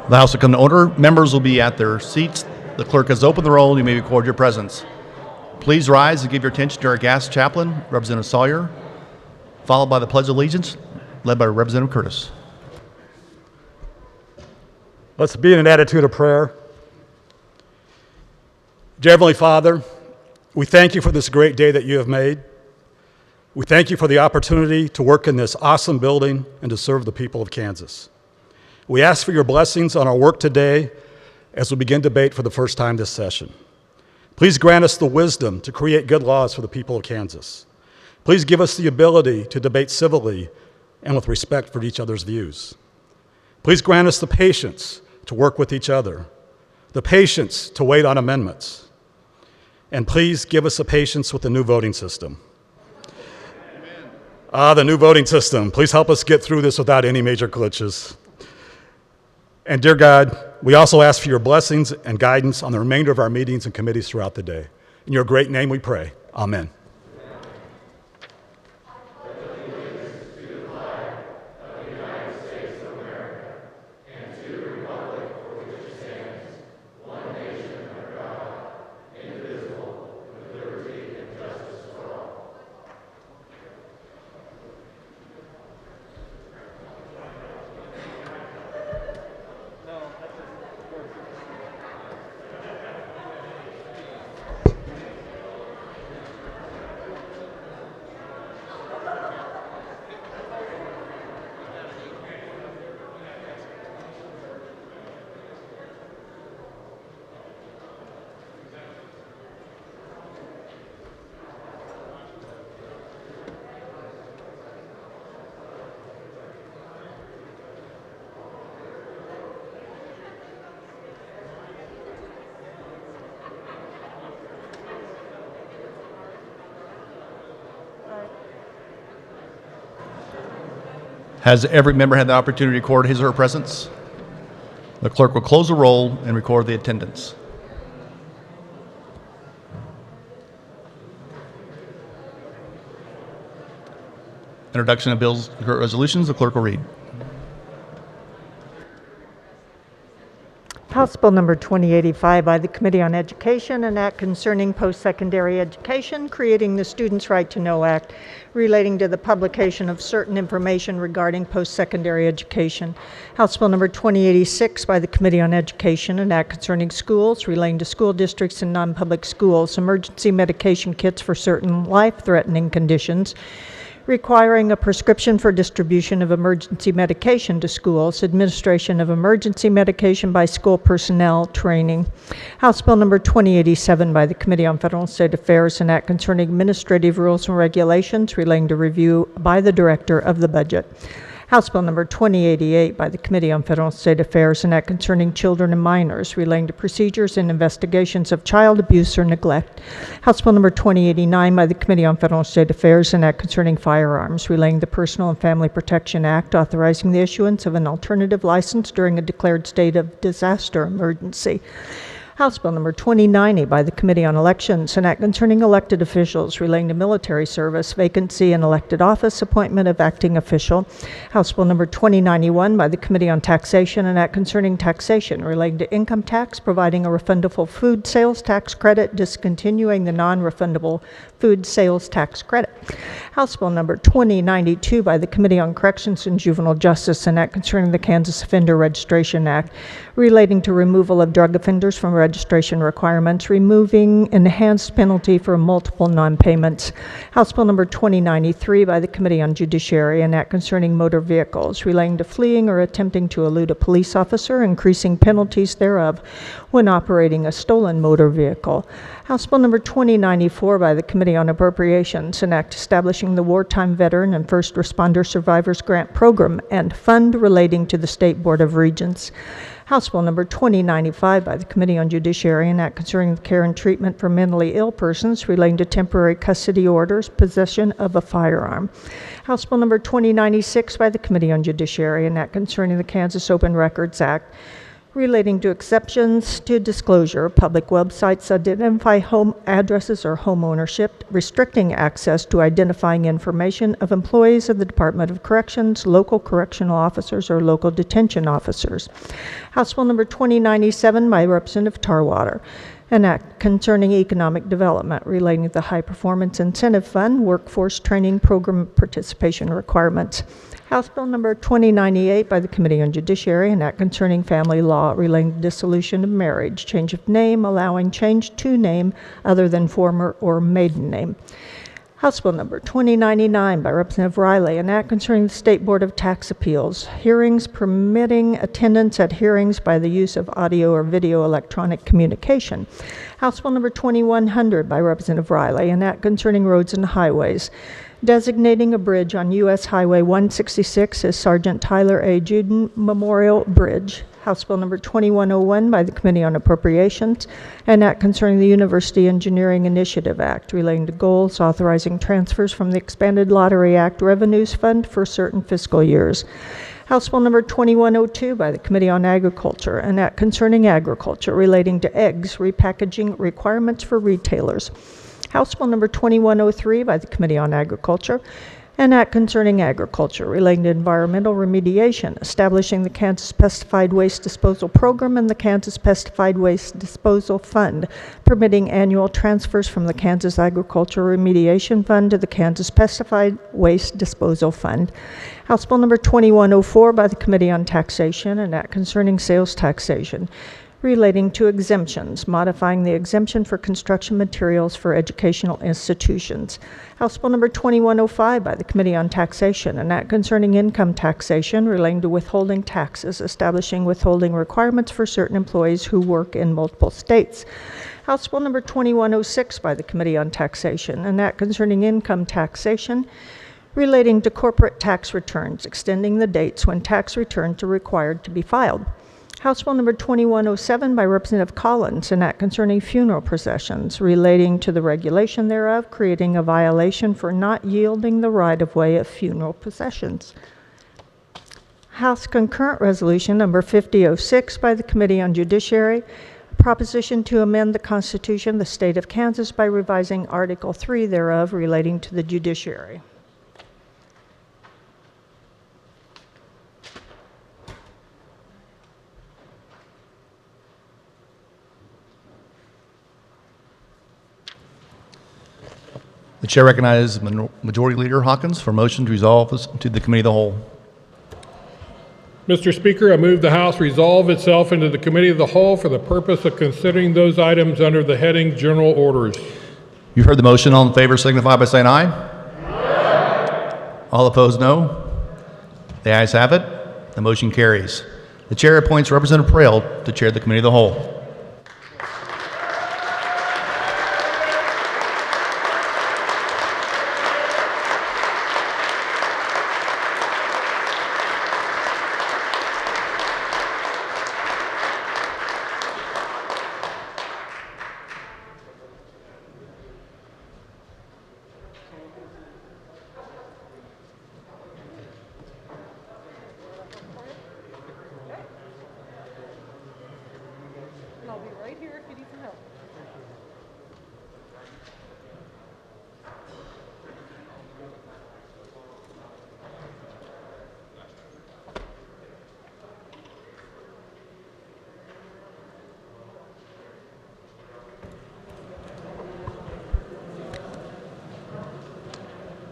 The House will come to order. Members will be at their seats. The clerk has opened the roll. You may record your presence. Please rise and give your attention to our guest chaplain, Representative Sawyer, followed by the Pledge of Allegiance, led by Representative Curtis. Let's be in an attitude of prayer. Dear Heavenly Father, we thank you for this great day that you have made. We thank you for the opportunity to work in this awesome building and to serve the people of Kansas. We ask for your blessings on our work today as we begin debate for the first time this session. Please grant us the wisdom to create good laws for the people of Kansas. Please give us the ability to debate civilly and with respect for each other's views. Please grant us the patience to work with each other, the patience to wait on amendments, and please give us the patience with the new voting system. The new voting system. Please help us get through this without any major glitches. And dear God, we also ask for your blessings and guidance on the remainder of our meetings and committees throughout the day. In your great name we pray. Amen. Has every member had the opportunity to record his or her presence? The clerk will close the roll and record the attendance. Introduction of bills and resolutions, the clerk will read. House Bill number 2085 by the Committee on Education, an act concerning post-secondary education, creating the Students' Right to Know Act, relating to the publication of certain information regarding post-secondary education. House Bill number 2086 by the Committee on Education, an act concerning schools, relating to school districts and non-public schools, emergency medication kits for certain life-threatening conditions, requiring a prescription for distribution of emergency medication to schools, administration of emergency medication by school personnel, training. House Bill number 2087 by the Committee on Federal and State Affairs, an act concerning administrative rules and regulations relating to review by the Director of the Budget. House Bill number 2088 by the Committee on Federal and State Affairs, an act concerning children and minors relating to procedures and investigations of child abuse or neglect. House Bill number 2089 by the Committee on Federal and State Affairs, an act concerning firearms relating to the Personal and Family Protection Act, authorizing the issuance of an alternative license during a declared state of disaster emergency. House Bill number 2090 by the Committee on Elections, an act concerning elected officials relating to military service, vacancy in elected office, appointment of acting official. House Bill number 2091 by the Committee on Taxation, an act concerning taxation relating to income tax, providing a refundable food sales tax credit, discontinuing the non-refundable food sales tax credit. House Bill number 2092 by the Committee on Corrections and Juvenile Justice, an act concerning the Kansas Offender Registration Act, relating to removal of drug offenders from registration requirements, removing enhanced penalty for multiple non-payments. House Bill number 2093 by the Committee on Judiciary, an act concerning motor vehicles, relating to fleeing or attempting to elude a police officer, increasing penalties thereof when operating a stolen motor vehicle. House Bill number 2094 by the Committee on Appropriations, an act establishing the Wartime Veteran and First Responder Survivors Grant Program and fund relating to the State Board of Regents. House Bill number 2095 by the Committee on Judiciary, an act concerning the care and treatment for mentally ill persons relating to temporary custody orders, possession of a firearm. House Bill number 2096 by the Committee on Judiciary, an act concerning the Kansas Open Records Act, relating to exceptions to disclosure of public websites that identify home addresses or home ownership, restricting access to identifying information of employees of the Department of Corrections, local correctional officers, or local detention officers. House Bill number 2097 by Representative Tarwater. An act concerning economic development relating to the High Performance Incentive Fund Workforce Training Program participation requirements. House Bill number 2098 by the Committee on Judiciary, an act concerning family law relating to dissolution of marriage, change of name, allowing change to name other than former or maiden name. House Bill number 2099 by Representative Riley, an act concerning the State Board of Tax Appeals, hearings permitting attendance at hearings by the use of audio or video electronic communication. House Bill number 2100 by Representative Riley, an act concerning roads and highways, designating a bridge on U.S. Highway 166 as Sergeant Tyler A. Juden Memorial Bridge. House Bill number 2101 by the Committee on Appropriations, an act concerning the University Engineering Initiative Act relating to goals, authorizing transfers from the Expanded Lottery Act Revenues Fund for certain fiscal years. House Bill number 2102 by the Committee on Agriculture, an act concerning agriculture relating to eggs repackaging requirements for retailers. House Bill number 2103 by the Committee on Agriculture, an act concerning agriculture relating to environmental remediation, establishing the Kansas Pesticide Waste Disposal Program and the Kansas Pesticide Waste Disposal Fund, permitting annual transfers from the Kansas Agriculture Remediation Fund to the Kansas Pesticide Waste Disposal Fund. House Bill number 2104 by the Committee on Taxation, an act concerning sales taxation, relating to exemptions, modifying the exemption for construction materials for educational institutions. House Bill number 2105 by the Committee on Taxation, an act concerning income taxation relating to withholding taxes, establishing withholding requirements for certain employees who work in multiple states. House Bill number 2106 by the Committee on Taxation, an act concerning income taxation relating to corporate tax returns, extending the dates when tax returns are required to be filed. House Bill number 2107 by Representative Collins, an act concerning funeral processions relating to the regulation thereof, creating a violation for not yielding the right-of-way of funeral processions. House Concurrent Resolution number 5006 by the Committee on Judiciary, a proposition to amend the Constitution of the State of Kansas by revising Article 3 thereof relating to the judiciary. The chair recognizes Majority Leader Hawkins for motion to resolve this to the Committee of the Whole. Mr. Speaker, I move the House resolve itself into the Committee of the Whole for the purpose of considering those items under the heading General Orders. You've heard the motion. All in favor signify by saying aye. Aye. All opposed, no. The ayes have it. The motion carries. The chair appoints Representative Prail to chair the Committee of the Whole. I'll be right here if you need some help.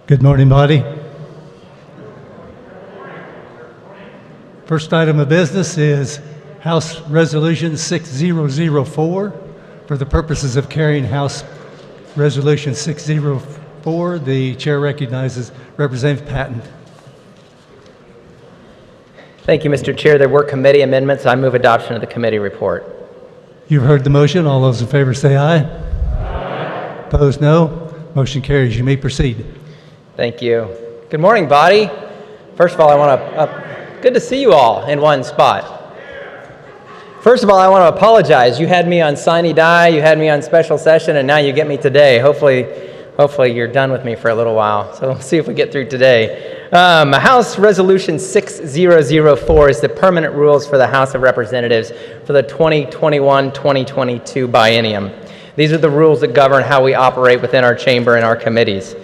Good morning, body. First item of business is House Resolution 6004. For the purposes of carrying House Resolution 604, the chair recognizes Representative Patton. Thank you, Mr. Chair. There were committee amendments. I move adoption of the committee report. You've heard the motion. All those in favor say aye. Aye. Opposed, no. Motion carries. You may proceed. Thank you. Good morning, body. First of all, I want to, good to see you all in one spot. First of all, I want to apologize. You had me on sine die, you had me on special session, and now you get me today. Hopefully you're done with me for a little while. So let's see if we get through today. House Resolution 6004 is the permanent rules for the House of Representatives for the 2021-2022 biennium. These are the rules that govern how we operate within our chamber and our committees.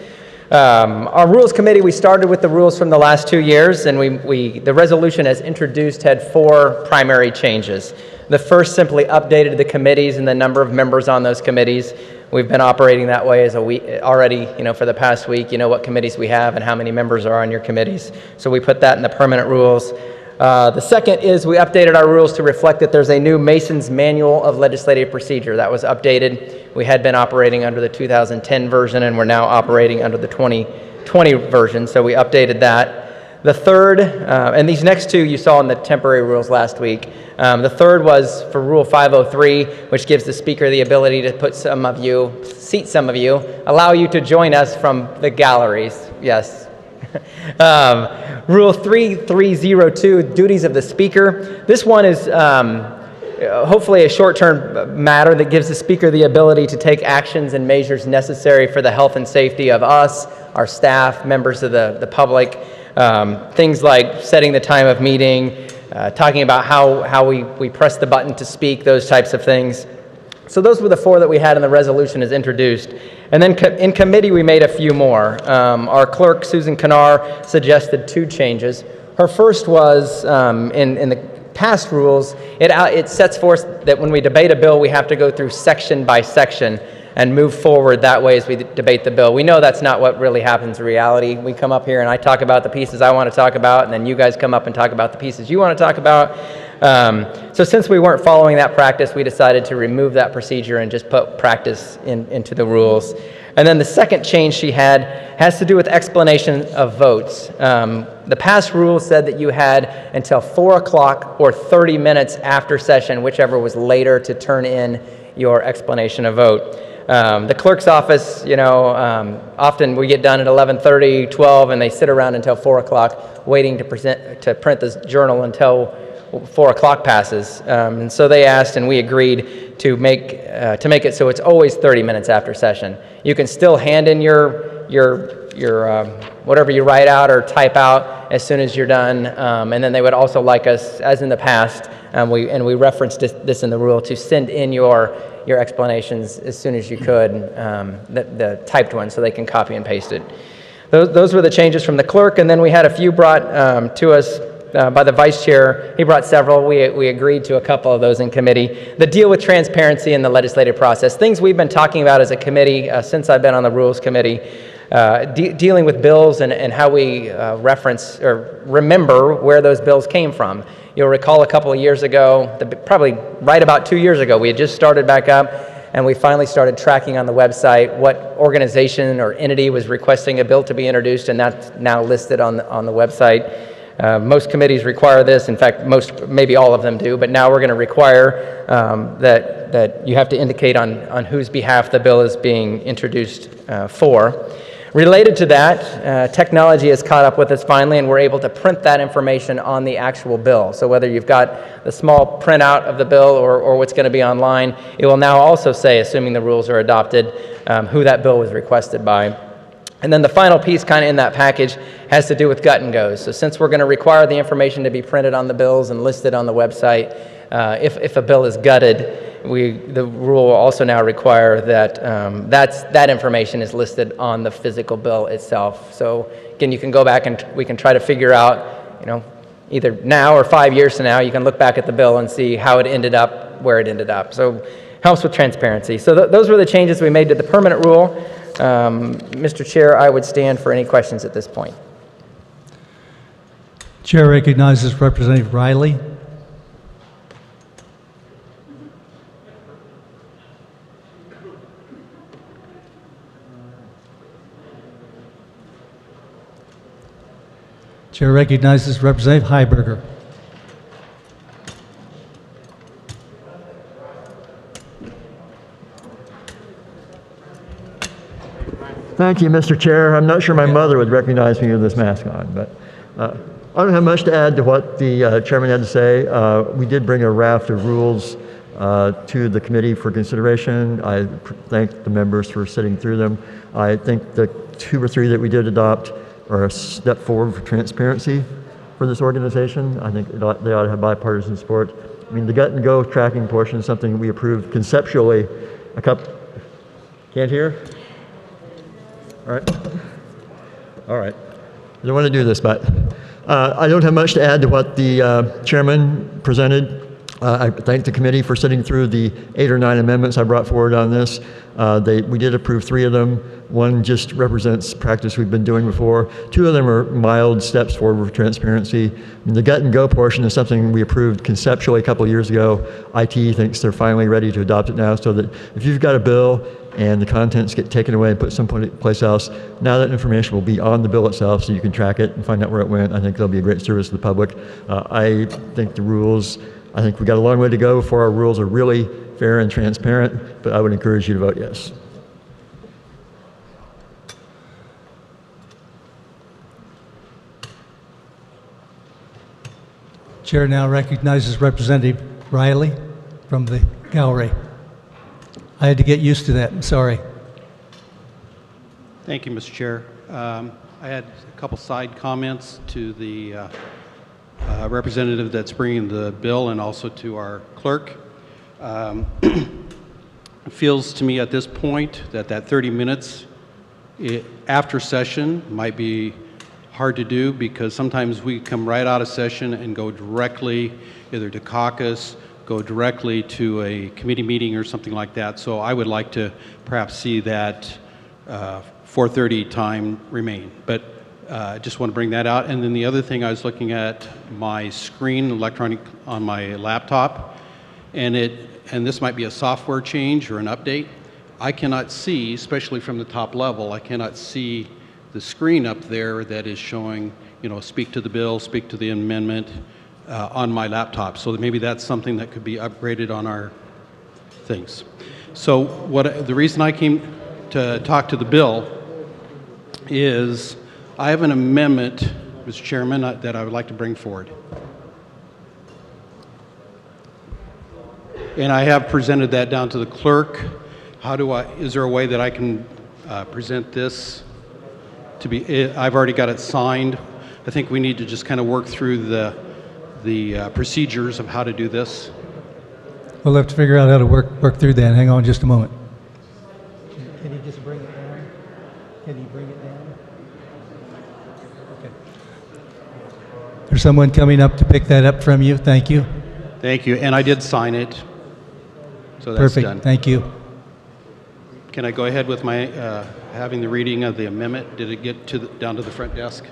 Our Rules Committee, we started with the rules from the last 2 years, and the resolution as introduced had 4 primary changes. The first simply updated the committees and the number of members on those committees. We've been operating that way as a week already, for the past week. You know what committees we have and how many members are on your committees. So we put that in the permanent rules. The second is we updated our rules to reflect that there's a new Mason's Manual of Legislative Procedure that was updated. We had been operating under the 2010 version, and we're now operating under the 2020 version, so we updated that. The third, and these next 2 you saw in the temporary rules last week. The third was for Rule 503, which gives the Speaker the ability to seat some of you, allow you to join us from the galleries. Yes. Rule 3302, duties of the Speaker. This one is hopefully a short-term matter that gives the Speaker the ability to take actions and measures necessary for the health and safety of us, our staff, members of the public. Things like setting the time of meeting, talking about how we press the button to speak, those types of things. So those were the 4 that we had in the resolution as introduced. And then in committee, we made a few more. Our clerk, Susan Kanar, suggested 2 changes. Her first was in the past rules, it sets forth that when we debate a bill, we have to go through section by section and move forward that way as we debate the bill. We know that's not what really happens in reality. We come up here and I talk about the pieces I want to talk about, and then you guys come up and talk about the pieces you want to talk about. So since we weren't following that practice, we decided to remove that procedure and just put practice into the rules. And then the second change she had has to do with explanation of votes. The past rule said that you had until 4 o'clock or 30 minutes after session, whichever was later, to turn in your explanation of vote. The clerk's office, often we get done at 11:30, 12, and they sit around until 4 o'clock waiting to print this journal until 4 o'clock passes. And so they asked, and we agreed to make it so it's always 30 minutes after session. You can still hand in your whatever you write out or type out as soon as you're done. And then they would also like us, as in the past, and we referenced this in the rule, to send in your explanations as soon as you could, the typed one, so they can copy and paste it. Those were the changes from the clerk, and then we had a few brought to us by the vice chair. He brought several. We agreed to a couple of those in committee that deal with transparency in the legislative process. Things we've been talking about as a committee since I've been on the Rules Committee, dealing with bills and how we reference or remember where those bills came from. You'll recall a couple of years ago, probably right about 2 years ago, we had just started back up, and we finally started tracking on the website what organization or entity was requesting a bill to be introduced, and that's now listed on the website. Most committees require this. In fact, maybe all of them do, but now we're going to require that you have to indicate on whose behalf the bill is being introduced for. Related to that, technology has caught up with us finally, and we're able to print that information on the actual bill. So whether you've got the small printout of the bill or what's going to be online, it will now also say, assuming the rules are adopted, who that bill was requested by. And then the final piece kind of in that package has to do with gut and goes. So since we're going to require the information to be printed on the bills and listed on the website, if a bill is gutted, the rule will also now require that that information is listed on the physical bill itself. So again, you can go back and we can try to figure out, either now or 5 years from now, you can look back at the bill and see how it ended up, where it ended up. So helps with transparency. So those were the changes we made to the permanent rule. Mr. Chair, I would stand for any questions at this point. Chair recognizes Representative Riley. Chair recognizes Representative Heiberger. Thank you, Mr. Chair. I'm not sure my mother would recognize me with this mask on, but I don't have much to add to what the chairman had to say. We did bring a raft of rules to the committee for consideration. I thank the members for sitting through them. I think the 2 or 3 that we did adopt are a step forward for transparency for this organization. I think they ought to have bipartisan support. I mean, the gut and go tracking portion is something we approved conceptually a couple. Can't hear? All right. All right. I don't want to do this, but I don't have much to add to what the chairman presented. I thank the committee for sitting through the 8 or 9 amendments I brought forward on this. We did approve 3 of them. One just represents practice we've been doing before. 2 of them are mild steps forward for transparency. And the gut and go portion is something we approved conceptually a couple of years ago. IT thinks they're finally ready to adopt it now, so that if you've got a bill and the contents get taken away and put someplace else, now that information will be on the bill itself so you can track it and find out where it went. I think that'll be a great service to the public. I think the rules, I think we've got a long way to go before our rules are really fair and transparent, but I would encourage you to vote yes. Chair now recognizes Representative Riley from the gallery. I had to get used to that. I'm sorry. Thank you, Mr. Chair. I had a couple side comments to the representative that's bringing the bill and also to our clerk. It feels to me at this point that 30 minutes after session might be hard to do, because sometimes we come right out of session and go directly either to caucus, go directly to a committee meeting or something like that. So I would like to perhaps see that 4:30 time remain. But I just want to bring that out. And then the other thing, I was looking at my screen electronic on my laptop, and this might be a software change or an update. I cannot see, especially from the top level, I cannot see the screen up there that is showing, speak to the bill, speak to the amendment on my laptop. So maybe that's something that could be upgraded on our things. So the reason I came to talk to the bill is I have an amendment, Mr. Chairman, that I would like to bring forward. And I have presented that down to the clerk. Is there a way that I can present this to be, I've already got it signed. I think we need to just kind of work through the procedures of how to do this. We'll have to figure out how to work through that. Hang on just a moment. Can you just bring it down? Can you bring it down? Okay. There's someone coming up to pick that up from you. Thank you. Thank you. And I did sign it. So that's Perfect. done. Thank you. Can I go ahead with my having the reading of the amendment? Did it get down to the front desk?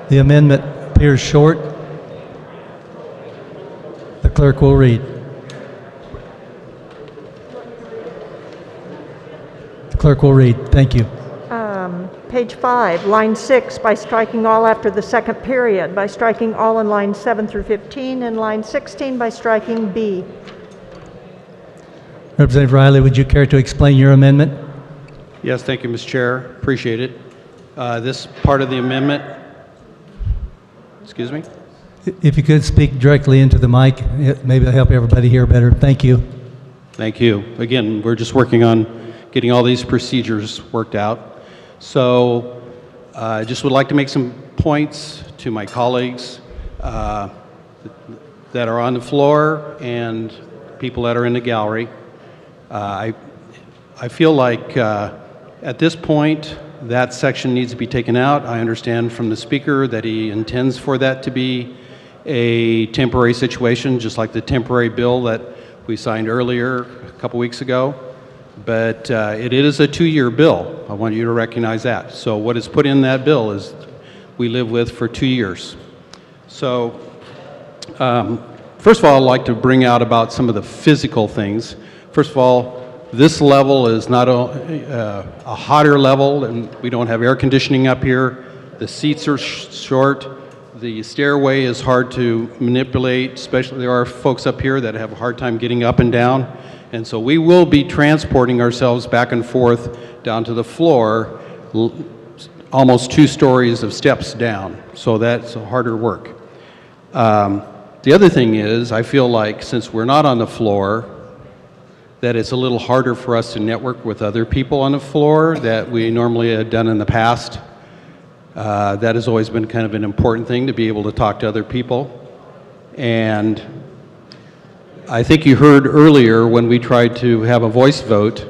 The amendment appears short. The clerk will read. The clerk will read. Thank you. Page 5, line 6, by striking all after the second period, by striking all in line 7 through 15, and line 16 by striking B. Representative Riley, would you care to explain your amendment? Yes, thank you, Mr. Chair. Appreciate it. This part of the amendment, excuse me? If you could speak directly into the mic, maybe it'll help everybody hear better. Thank you. Thank you. Again, we're just working on getting all these procedures worked out. So I just would like to make some points to my colleagues that are on the floor and people that are in the gallery. I feel like at this point that section needs to be taken out. I understand from the speaker that he intends for that to be a temporary situation, just like the temporary bill that we signed earlier a couple weeks ago. But it is a 2-year bill. I want you to recognize that. So what is put in that bill is we live with for 2 years. So first of all, I'd like to bring out about some of the physical things. First of all, this level is not a hotter level, and we don't have air conditioning up here. The seats are short. The stairway is hard to manipulate, especially there are folks up here that have a hard time getting up and down. And so we will be transporting ourselves back and forth down to the floor, almost 2 stories of steps down. So that's harder work. The other thing is, I feel like since we're not on the floor, that it's a little harder for us to network with other people on the floor that we normally have done in the past. That has always been kind of an important thing, to be able to talk to other people. And I think you heard earlier when we tried to have a voice vote,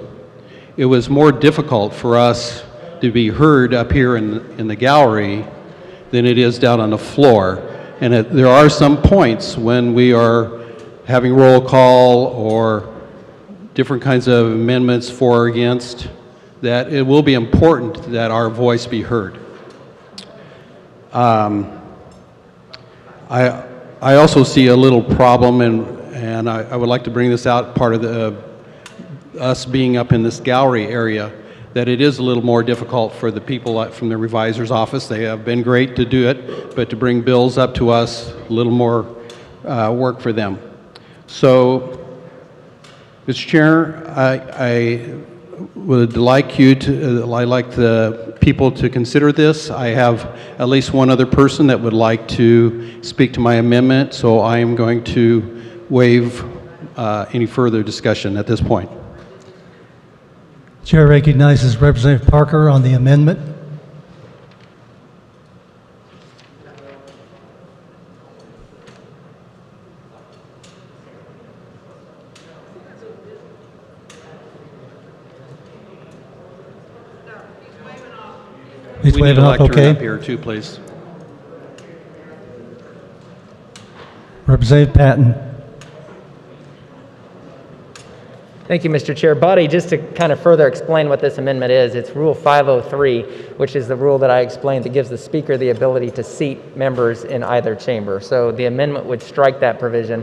it was more difficult for us to be heard up here in the gallery than it is down on the floor. And there are some points when we are having roll call or different kinds of amendments for or against, that it will be important that our voice be heard. I also see a little problem, and I would like to bring this out, part of us being up in this gallery area, that it is a little more difficult for the people from the revisor's office. They have been great to do it, but to bring bills up to us, a little more work for them. So, Mr. Chair, I would like the people to consider this. I have at least one other person that would like to speak to my amendment, so I am going to waive any further discussion at this point. Chair recognizes Representative Parker on the amendment. He's We need waving a off, lectern okay. up here too, please. Representative Patton. Thank you, Mr. Chair. Body, just to kind of further explain what this amendment is, it's Rule 503, which is the rule that I explained that gives the Speaker the ability to seat members in either chamber. So the amendment would strike that provision,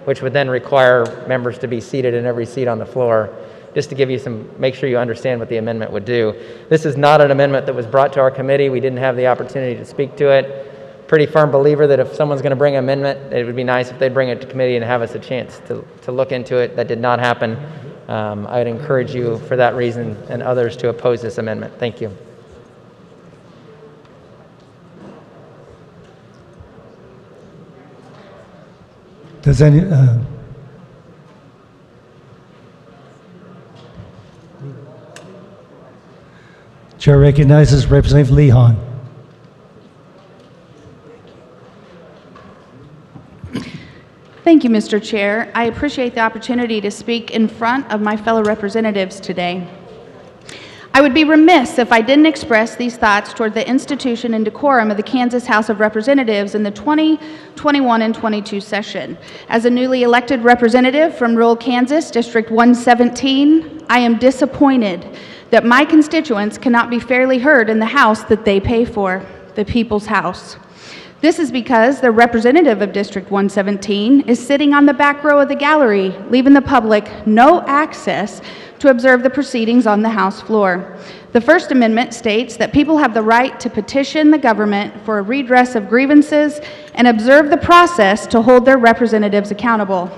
which would then require members to be seated in every seat on the floor. Just to give you make sure you understand what the amendment would do. This is not an amendment that was brought to our committee. We didn't have the opportunity to speak to it. Pretty firm believer that if someone's going to bring an amendment, it would be nice if they'd bring it to committee and have us a chance to look into it. That did not happen. I would encourage you, for that reason and others, to oppose this amendment. Thank you. Does any... Chair recognizes Representative Lehon. Thank you, Mr. Chair. I appreciate the opportunity to speak in front of my fellow representatives today. I would be remiss if I didn't express these thoughts toward the institution and decorum of the Kansas House of Representatives in the 2021 and 22 session. As a newly elected representative from rural Kansas, District 117, I am disappointed that my constituents cannot be fairly heard in the House that they pay for, the People's House. This is because the representative of District 117 is sitting on the back row of the gallery, leaving the public no access to observe the proceedings on the House floor. The First Amendment states that people have the right to petition the government for a redress of grievances and observe the process to hold their representatives accountable.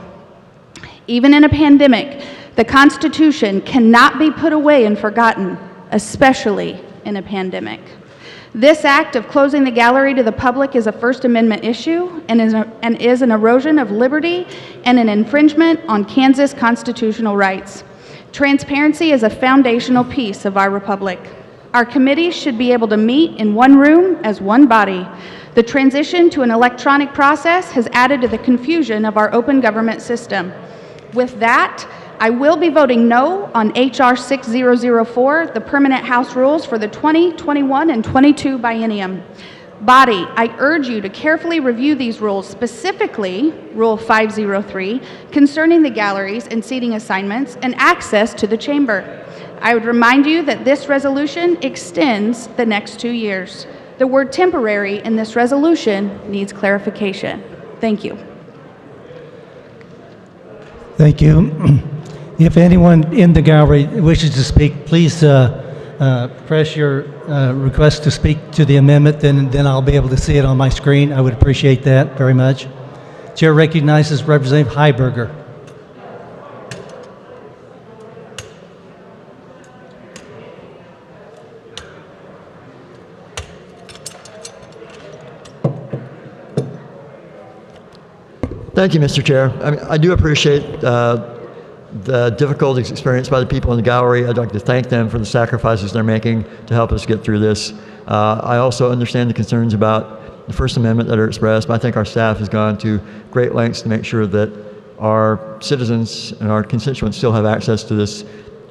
Even in a pandemic, the Constitution cannot be put away and forgotten, especially in a pandemic. This act of closing the gallery to the public is a First Amendment issue and is an erosion of liberty and an infringement on Kansas constitutional rights. Transparency is a foundational piece of our republic. Our committees should be able to meet in one room as one body. The transition to an electronic process has added to the confusion of our open government system. With that, I will be voting no on H.R. 6004, the permanent House rules for the 2021 and 22 biennium. Body, I urge you to carefully review these rules, specifically Rule 503, concerning the galleries and seating assignments and access to the chamber. I would remind you that this resolution extends the next 2 years. The word temporary in this resolution needs clarification. Thank you. Thank you. If anyone in the gallery wishes to speak, please press your request to speak to the amendment, then I'll be able to see it on my screen. I would appreciate that very much. Chair recognizes Representative Heiberger. Thank you, Mr. Chair. I do appreciate the difficulties experienced by the people in the gallery. I'd like to thank them for the sacrifices they're making to help us get through this. I also understand the concerns about the First Amendment that are expressed, but I think our staff has gone to great lengths to make sure that our citizens and our constituents still have access to this,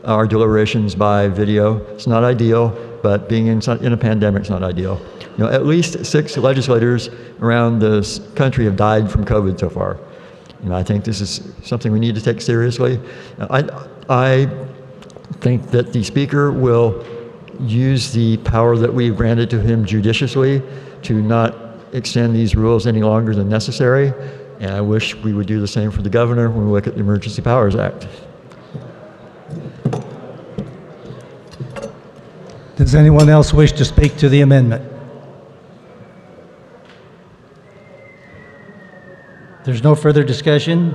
our deliberations by video. It's not ideal, but being in a pandemic is not ideal. You know, at least 6 legislators around this country have died from COVID so far. And I think this is something we need to take seriously. I think that the Speaker will use the power that we've granted to him judiciously to not extend these rules any longer than necessary. And I wish we would do the same for the Governor when we look at the Emergency Powers Act. Does anyone else wish to speak to the amendment? There's no further discussion.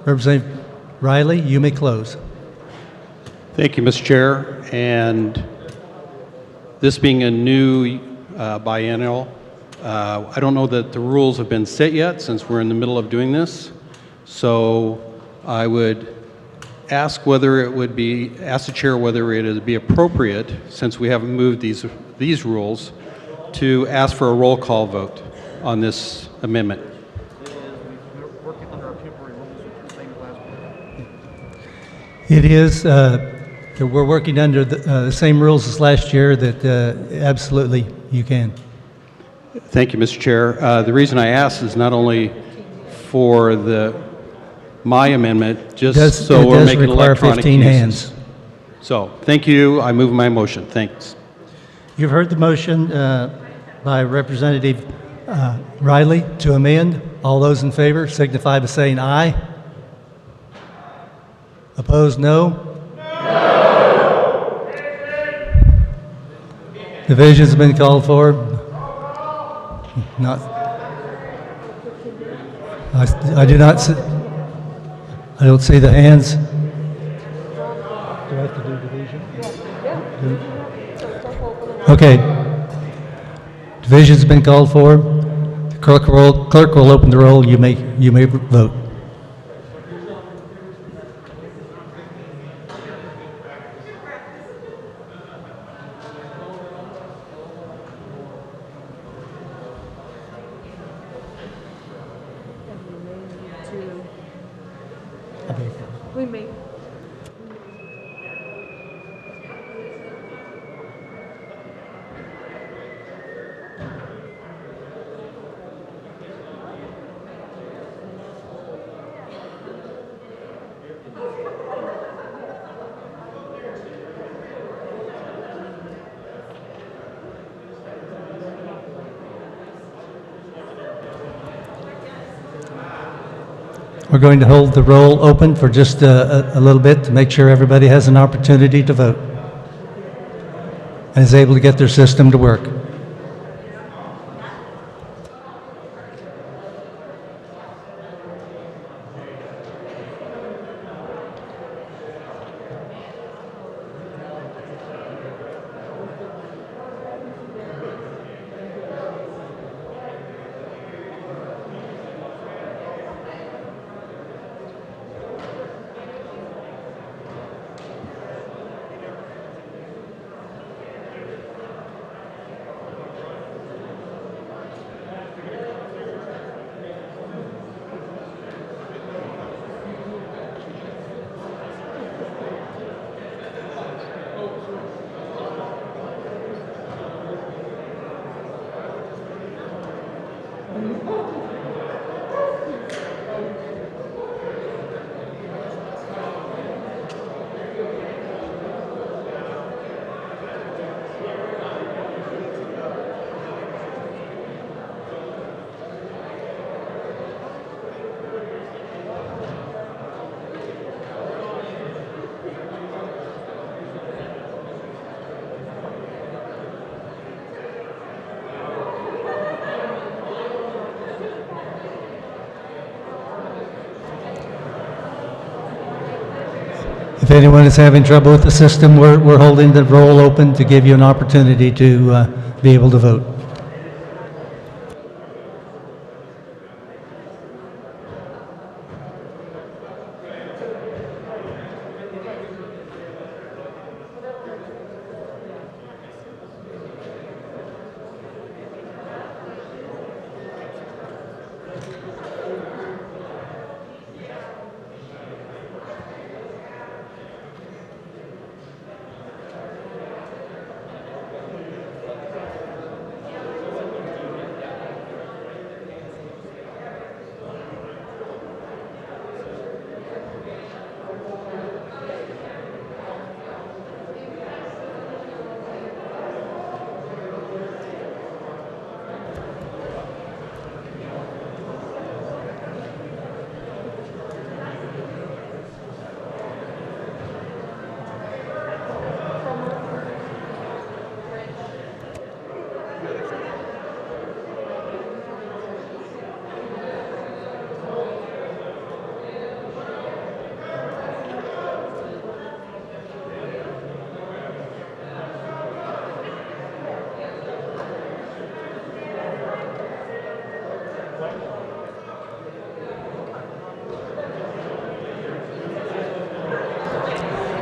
Representative Riley, you may close. Thank you, Mr. Chair. And this being a new biennial, I don't know that the rules have been set yet since we're in the middle of doing this. So I would ask the chair whether it would be appropriate, since we haven't moved these rules, to ask for a roll call vote on this amendment. It is, we're working under the same rules as last year that absolutely you can. Thank you, Mr. Chair. The reason I asked is not only for my amendment, just so we're making electronic 15 uses. hands. So, thank you. I move my motion. Thanks. You've heard the motion by Representative Riley to amend. All those in favor signify by saying aye. Opposed, no? No. Division's been called for. Not. I do not see. I don't see the hands. Do I have to do division? Yeah. Okay. Division's been called for. The clerk will open the roll. You may vote. We may. We're going to hold the roll open for just a little bit to make sure everybody has an opportunity to vote and is able to get their system to work. If anyone is having trouble with the system, we're holding the roll open to give you an opportunity to be able to vote.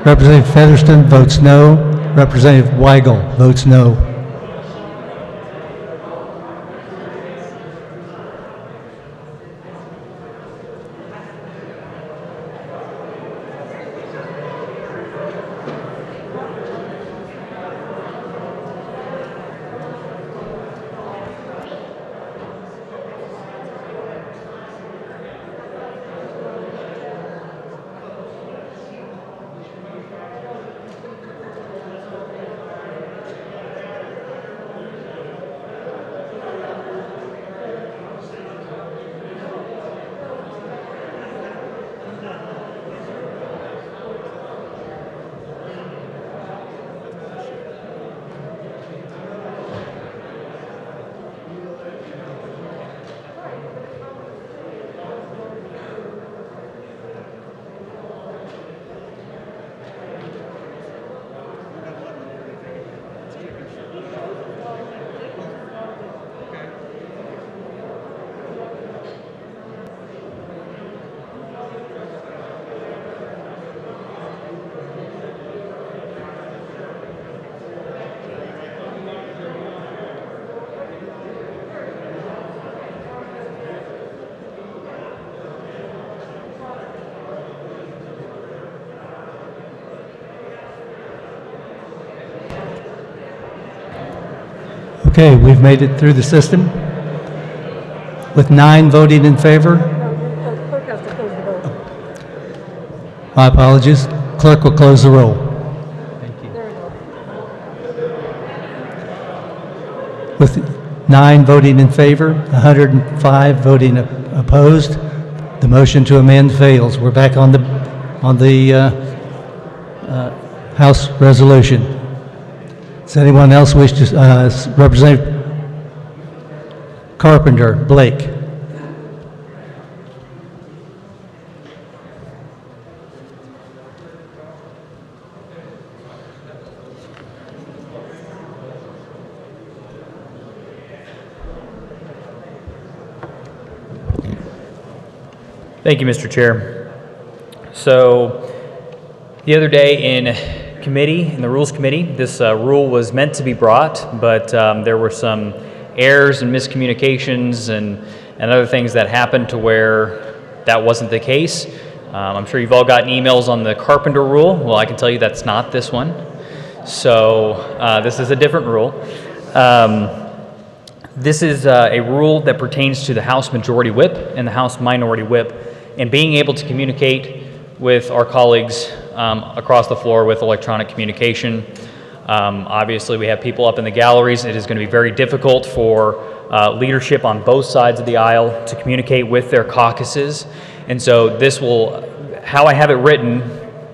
Representative Featherston votes no. Representative Weigel votes no. Okay, we've made it through the system with 9 voting in favor. Clerk has to close the vote. My apologies. Clerk will close the roll. With 9 voting in favor, 105 voting opposed, the motion to amend fails. We're back on the House resolution. Does anyone else wish to, Representative Carpenter, Blake? Thank you, Mr. Chair. So the other day in committee, in the Rules Committee, this rule was meant to be brought, but there were some errors and miscommunications and other things that happened to where that wasn't the case. I'm sure you've all gotten emails on the Carpenter rule. Well, I can tell you that's not this one. So this is a different rule. This is a rule that pertains to the House Majority Whip and the House Minority Whip, and being able to communicate with our colleagues across the floor with electronic communication. Obviously, we have people up in the galleries. It is going to be very difficult for leadership on both sides of the aisle to communicate with their caucuses. And so this will, how I have it written,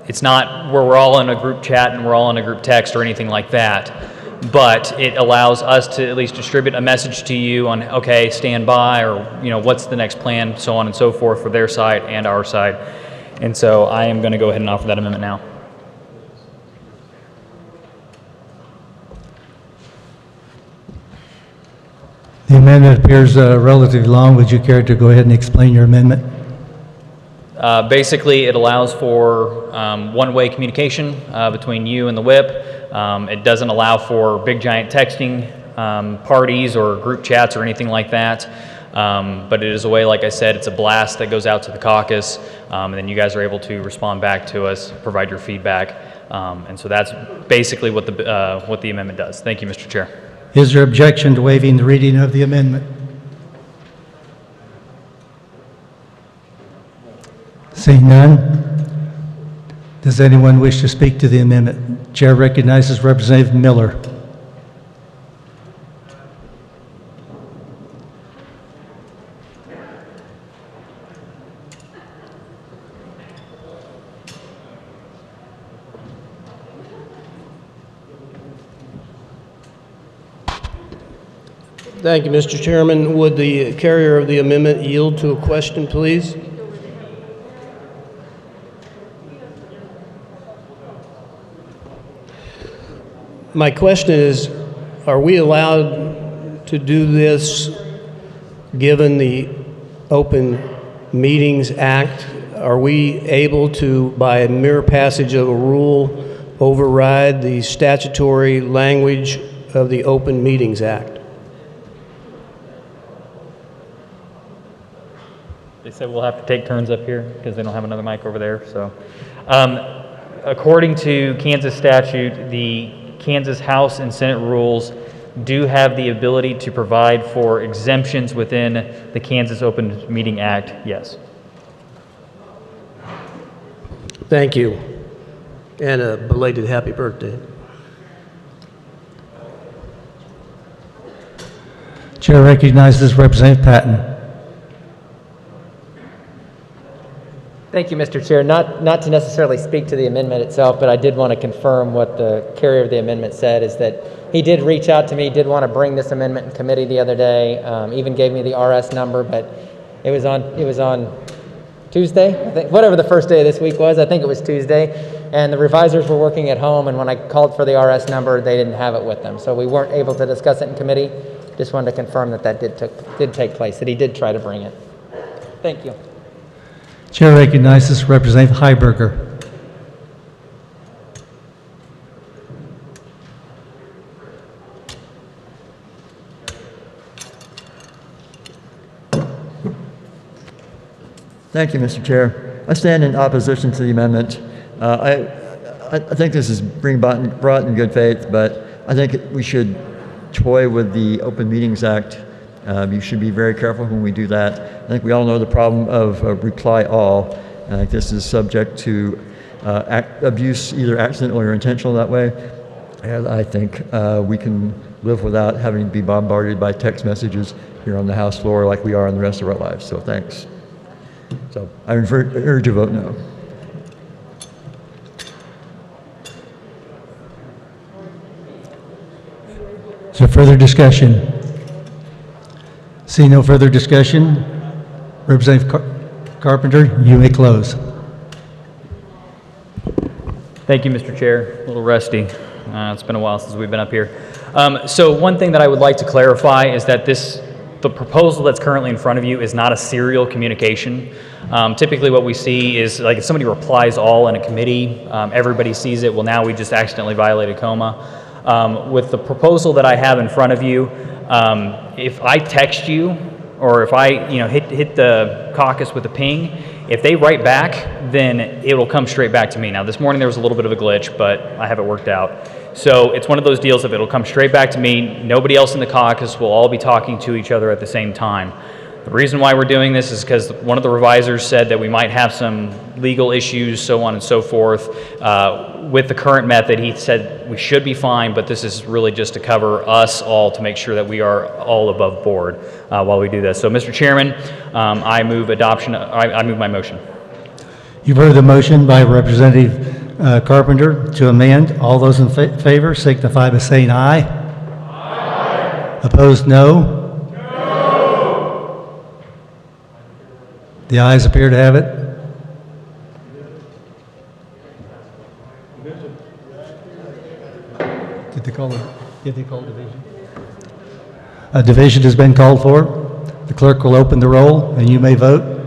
it's not where we're all in a group chat and we're all in a group text or anything like that, but it allows us to at least distribute a message to you on, okay, stand by, or, you know, what's the next plan, so on and so forth for their side and our side. And so I am going to go ahead and offer that amendment now. The amendment appears relatively long. Would you care to go ahead and explain your amendment? Basically, it allows for one-way communication between you and the whip. It doesn't allow for big giant texting parties or group chats or anything like that. But it is a way, like I said, it's a blast that goes out to the caucus, and then you guys are able to respond back to us, provide your feedback. And so that's basically what the amendment does. Thank you, Mr. Chair. Is there objection to waiving the reading of the amendment? Seeing none, does anyone wish to speak to the amendment? Chair recognizes Representative Miller. Thank you, Mr. Chairman. Would the carrier of the amendment yield to a question, please? My question is, are we allowed to do this given the Open Meetings Act? Are we able to, by mere passage of a rule, override the statutory language of the Open Meetings Act? They said we'll have to take turns up here because they don't have another mic over there. So, according to Kansas statute, the Kansas House and Senate rules do have the ability to provide for exemptions within the Kansas Open Meeting Act, yes. Thank you. And a belated happy birthday. Chair recognizes Representative Patton. Thank you, Mr. Chair. Not to necessarily speak to the amendment itself, but I did want to confirm what the carrier of the amendment said, is that he did reach out to me, did want to bring this amendment in committee the other day, even gave me the RS number, but it was on Tuesday, I think, whatever the first day of this week was. I think it was Tuesday, and the revisers were working at home, and when I called for the RS number, they didn't have it with them, so we weren't able to discuss it in committee. Just wanted to confirm that did take place, that he did try to bring it. Thank you. Chair recognizes Representative Heiberger. Thank you, Mr. Chair. I stand in opposition to the amendment. I think this is being brought in good faith, but I think we should toy with the Open Meetings Act. You should be very careful when we do that. I think we all know the problem of reply all. I think this is subject to abuse, either accidental or intentional that way. And I think we can live without having to be bombarded by text messages here on the House floor like we are in the rest of our lives. So thanks. So I urge a vote no. Is there further discussion? See no further discussion. Representative Carpenter, you may close. Thank you, Mr. Chair. A little rusty. It's been a while since we've been up here. So one thing that I would like to clarify is that the proposal that's currently in front of you is not a serial communication. Typically what we see is, like, if somebody replies all in a committee, everybody sees it. Well, now we just accidentally violated coma. With the proposal that I have in front of you, if I text you, or if I hit the caucus with a ping, if they write back, then it will come straight back to me. Now, this morning there was a little bit of a glitch, but I have it worked out. So it's one of those deals that it'll come straight back to me. Nobody else in the caucus will all be talking to each other at the same time. The reason why we're doing this is because one of the revisers said that we might have some legal issues, so on and so forth. With the current method, he said we should be fine, but this is really just to cover us all to make sure that we are all above board while we do this. So, Mr. Chairman, I move adoption. I move my motion. You've heard the motion by Representative Carpenter to amend. All those in favor signify by saying aye. Aye. Opposed, no. The ayes appear to have it. Did they call division? A division has been called for. The clerk will open the roll, and you may vote.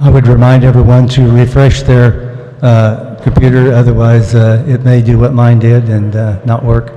I would remind everyone to refresh their computer, otherwise it may do what mine did and not work.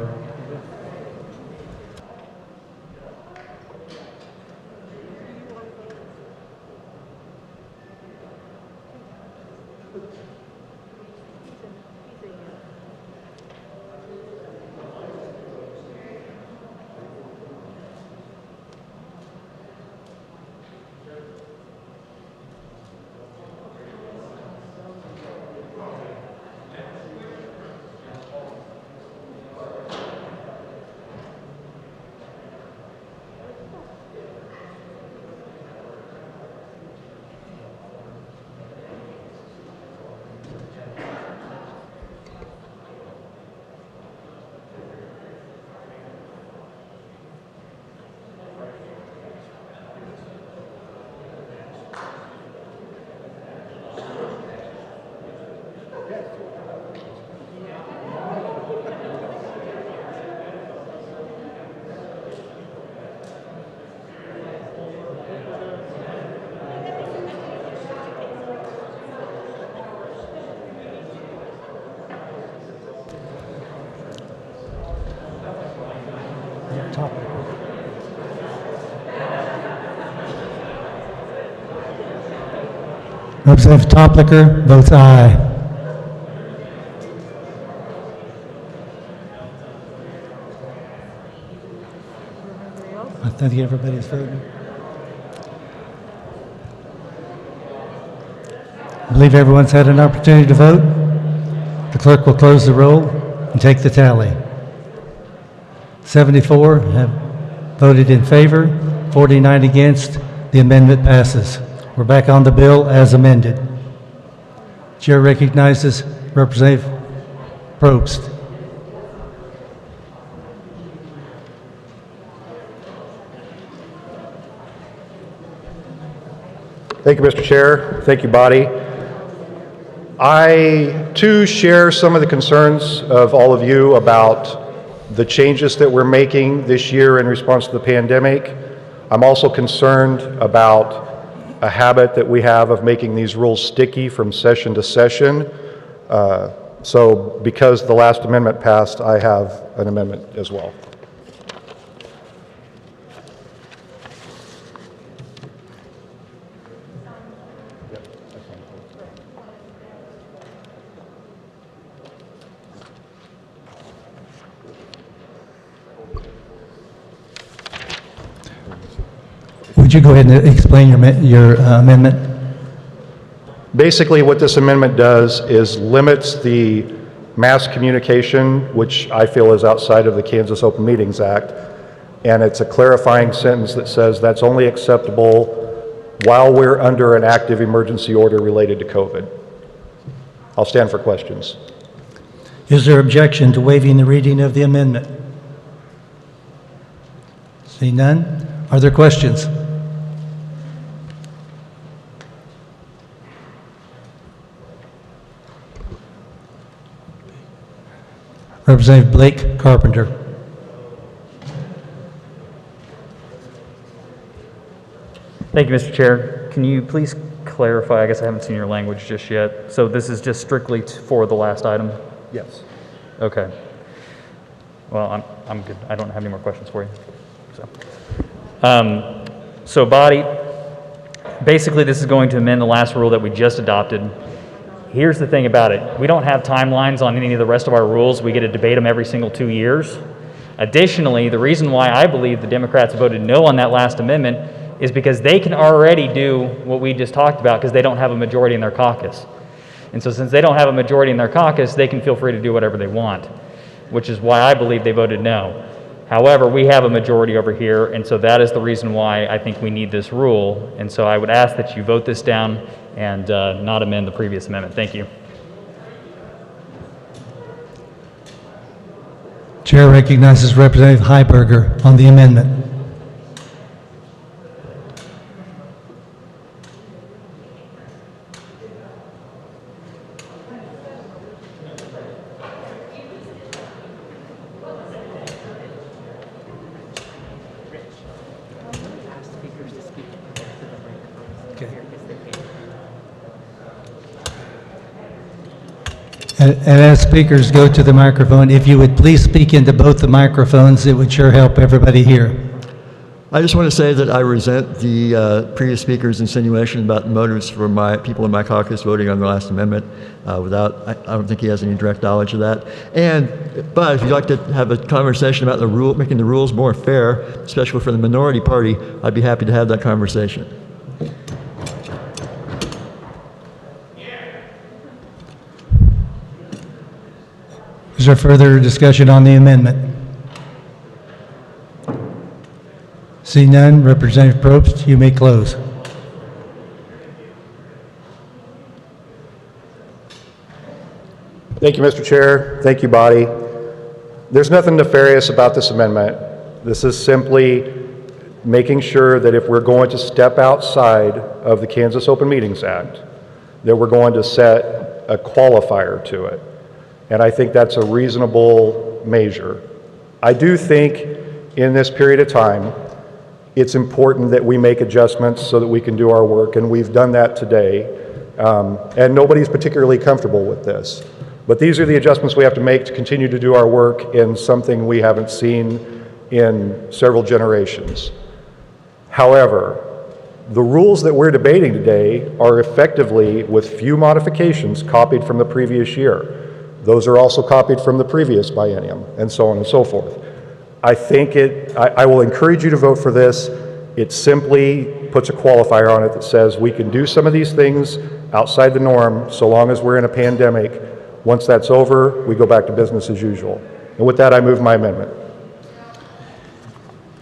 Representative Toplicker votes aye. I think everybody's voting. I believe everyone's had an opportunity to vote. The clerk will close the roll and take the tally. 74 have voted in favor, 49 against. The amendment passes. We're back on the bill as amended. Chair recognizes Representative Probst. Thank you, Mr. Chair. Thank you, body. I, too, share some of the concerns of all of you about the changes that we're making this year in response to the pandemic. I'm also concerned about a habit that we have of making these rules sticky from session to session. So because the last amendment passed, I have an amendment as well. Would you go ahead and explain your amendment? Basically, what this amendment does is limits the mass communication, which I feel is outside of the Kansas Open Meetings Act, and it's a clarifying sentence that says that's only acceptable while we're under an active emergency order related to COVID. I'll stand for questions. Is there objection to waiving the reading of the amendment? Seeing none, are there questions? Representative Blake Carpenter. Thank you, Mr. Chair. Can you please clarify? I guess I haven't seen your language just yet. So this is just strictly for the last item? Yes. Okay. Well, I'm good. I don't have any more questions for you. So body, basically this is going to amend the last rule that we just adopted. Here's the thing about it. We don't have timelines on any of the rest of our rules. We get to debate them every single 2 years. Additionally, the reason why I believe the Democrats voted no on that last amendment is because they can already do what we just talked about because they don't have a majority in their caucus. And so since they don't have a majority in their caucus, they can feel free to do whatever they want, which is why I believe they voted no. However, we have a majority over here, and so that is the reason why I think we need this rule. And so I would ask that you vote this down and not amend the previous amendment. Thank you. Chair recognizes Representative Heiberger on the amendment. And as speakers go to the microphone, if you would please speak into both the microphones, it would sure help everybody here. I just want to say that I resent the previous speaker's insinuation about motives for my people in my caucus voting on the last amendment. I don't think he has any direct knowledge of that. But if you'd like to have a conversation about making the rules more fair, especially for the minority party, I'd be happy to have that conversation. Is there further discussion on the amendment? See none, Representative Probst, you may close. Thank you, Mr. Chair. Thank you, body. There's nothing nefarious about this amendment. This is simply making sure that if we're going to step outside of the Kansas Open Meetings Act, that we're going to set a qualifier to it. And I think that's a reasonable measure. I do think in this period of time, it's important that we make adjustments so that we can do our work, and we've done that today. And nobody's particularly comfortable with this. But these are the adjustments we have to make to continue to do our work in something we haven't seen in several generations. However, the rules that we're debating today are effectively, with few modifications, copied from the previous year. Those are also copied from the previous biennium, and so on and so forth. I will encourage you to vote for this. It simply puts a qualifier on it that says we can do some of these things outside the norm so long as we're in a pandemic. Once that's over, we go back to business as usual. And with that, I move my amendment.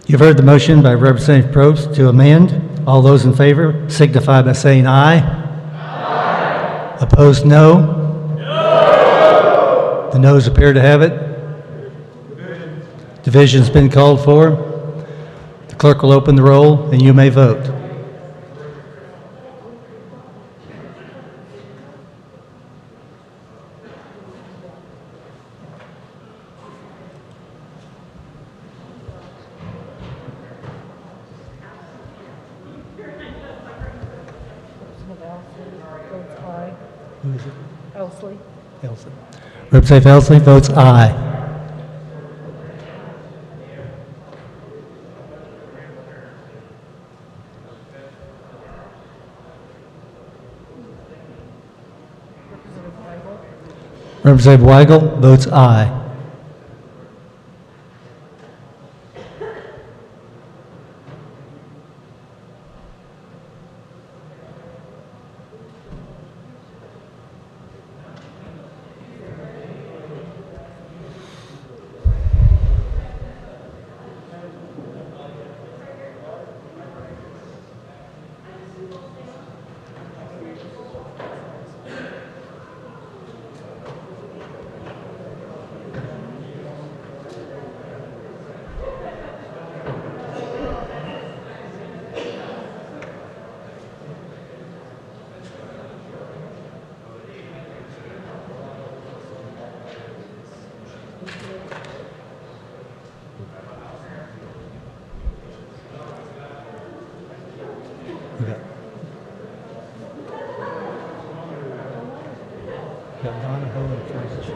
You've heard the motion by Representative Probst to amend. All those in favor signify by saying aye. Aye. Opposed, no. The noes appear to have it. Division's been called for. The clerk will open the roll, and you may vote. Who is it? Elsley. Elsley. Representative Elsley votes aye. Representative Weigel votes aye. Got Donahoe and French.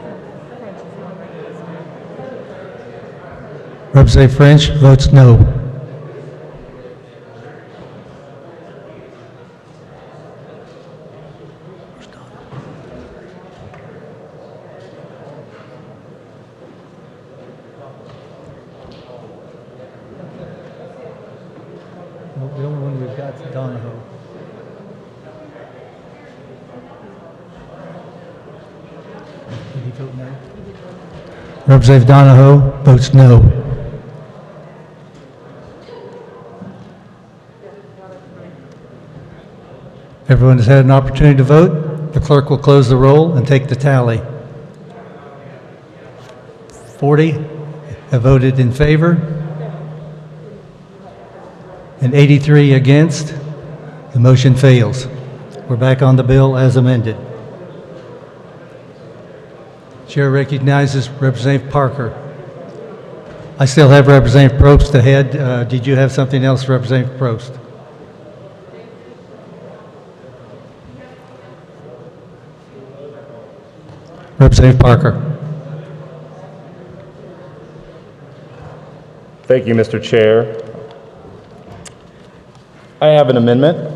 Representative French votes no. Well, the only one we've got is Donahoe. Did he vote no? Representative Donahoe votes no. Everyone has had an opportunity to vote. The clerk will close the roll and take the tally. 40 have voted in favor and 83 against. The motion fails. We're back on the bill as amended. Chair recognizes Representative Parker. I still have Representative Probst ahead. Did you have something else, Representative Probst? Representative Parker. Thank you, Mr. Chair. I have an amendment.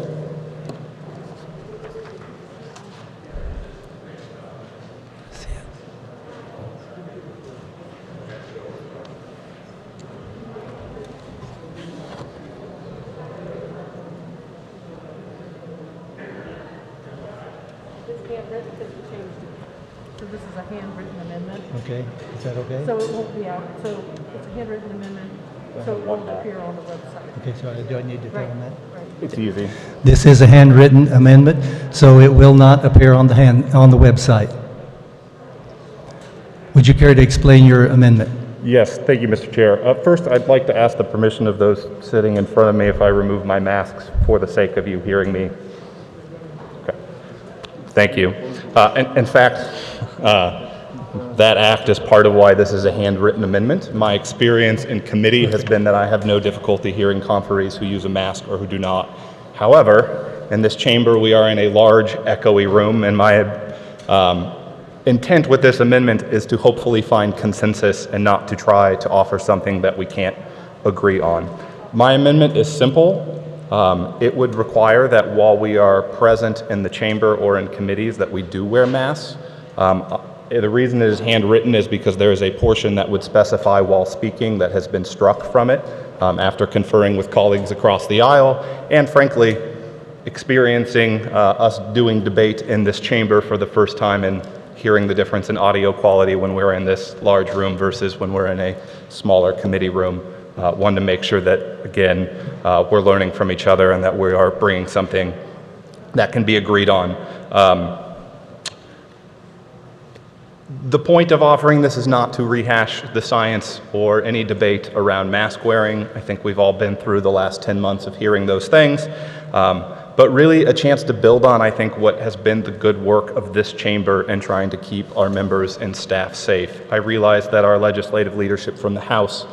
So this is a handwritten amendment. Okay, is that okay? So it won't be out, so it's a handwritten amendment, so it won't appear on the website. Okay, so do I need to tell them that? Right. It's easy. This is a handwritten amendment, so it will not appear on the website. Would you care to explain your amendment? Yes, thank you, Mr. Chair. First, I'd like to ask the permission of those sitting in front of me if I remove my masks for the sake of you hearing me. Okay. Thank you. In fact, that act is part of why this is a handwritten amendment. My experience in committee has been that I have no difficulty hearing conferees who use a mask or who do not. However, in this chamber, we are in a large, echoey room, and my intent with this amendment is to hopefully find consensus and not to try to offer something that we can't agree on. My amendment is simple. It would require that while we are present in the chamber or in committees that we do wear masks. The reason it is handwritten is because there is a portion that would specify while speaking that has been struck from it after conferring with colleagues across the aisle, and frankly, experiencing us doing debate in this chamber for the first time and hearing the difference in audio quality when we're in this large room versus when we're in a smaller committee room. Wanted to make sure that, again, we're learning from each other and that we are bringing something that can be agreed on. The point of offering this is not to rehash the science or any debate around mask wearing. I think we've all been through the last 10 months of hearing those things. But really a chance to build on, I think, what has been the good work of this chamber in trying to keep our members and staff safe. I realize that our legislative leadership from the House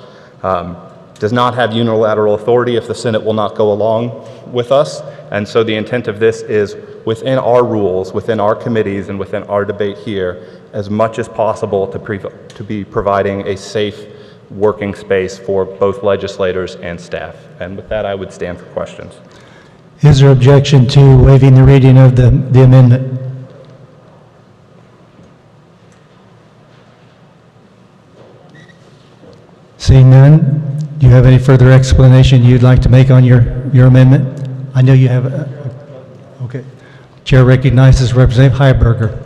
does not have unilateral authority if the Senate will not go along with us. And so the intent of this is within our rules, within our committees, and within our debate here, as much as possible to be providing a safe working space for both legislators and staff. And with that, I would stand for questions. Is there objection to waiving the reading of the amendment? Seeing none, do you have any further explanation you'd like to make on your amendment? I know you have, okay. Chair recognizes Representative Heiberger.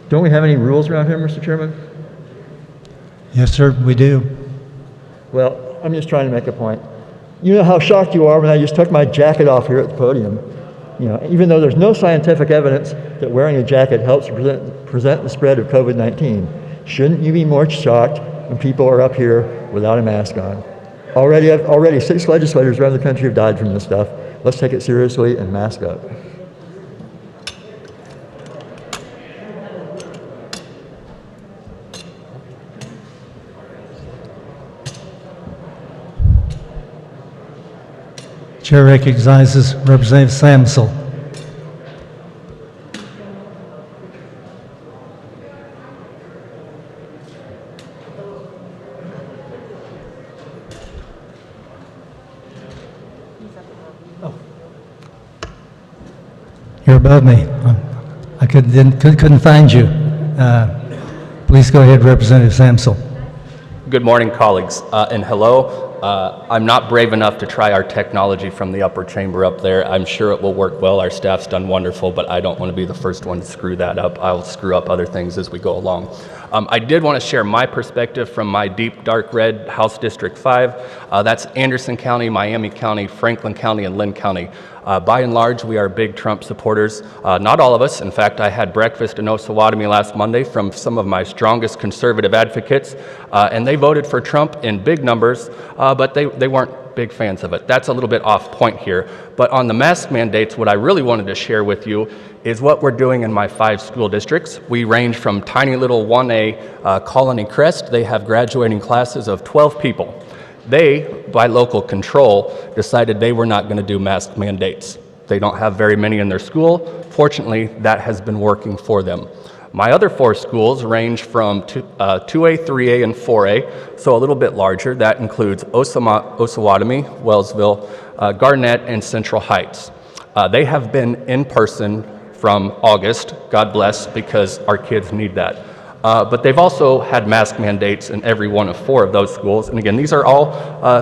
Don't we have any rules around here, Mr. Chairman? Yes, sir, we do. Well, I'm just trying to make a point. You know how shocked you are when I just took my jacket off here at the podium. You know, even though there's no scientific evidence that wearing a jacket helps present the spread of COVID-19, shouldn't you be more shocked when people are up here without a mask on? Already 6 legislators around the country have died from this stuff. Let's take it seriously and mask up. Chair recognizes Representative Samsel. You're above me. I couldn't find you. Please go ahead, Representative Samsel. Good morning, colleagues, and hello. I'm not brave enough to try our technology from the upper chamber up there. I'm sure it will work well. Our staff's done wonderful, but I don't want to be the first one to screw that up. I'll screw up other things as we go along. I did want to share my perspective from my deep dark red House District 5. That's Anderson County, Miami County, Franklin County, and Lynn County. By and large, we are big Trump supporters. Not all of us. In fact, I had breakfast in Osawatomie last Monday from some of my strongest conservative advocates, and they voted for Trump in big numbers, but they weren't big fans of it. That's a little bit off point here. But on the mask mandates, what I really wanted to share with you is what we're doing in my 5 school districts. We range from tiny little 1A Colony Crest. They have graduating classes of 12 people. They, by local control, decided they were not going to do mask mandates. They don't have very many in their school. Fortunately, that has been working for them. My other 4 schools range from 2A, 3A, and 4A, so a little bit larger. That includes Osawatomie, Wellsville, Garnett, and Central Heights. They have been in person from August, God bless, because our kids need that. But they've also had mask mandates in every one of 4 of those schools. And again, these are all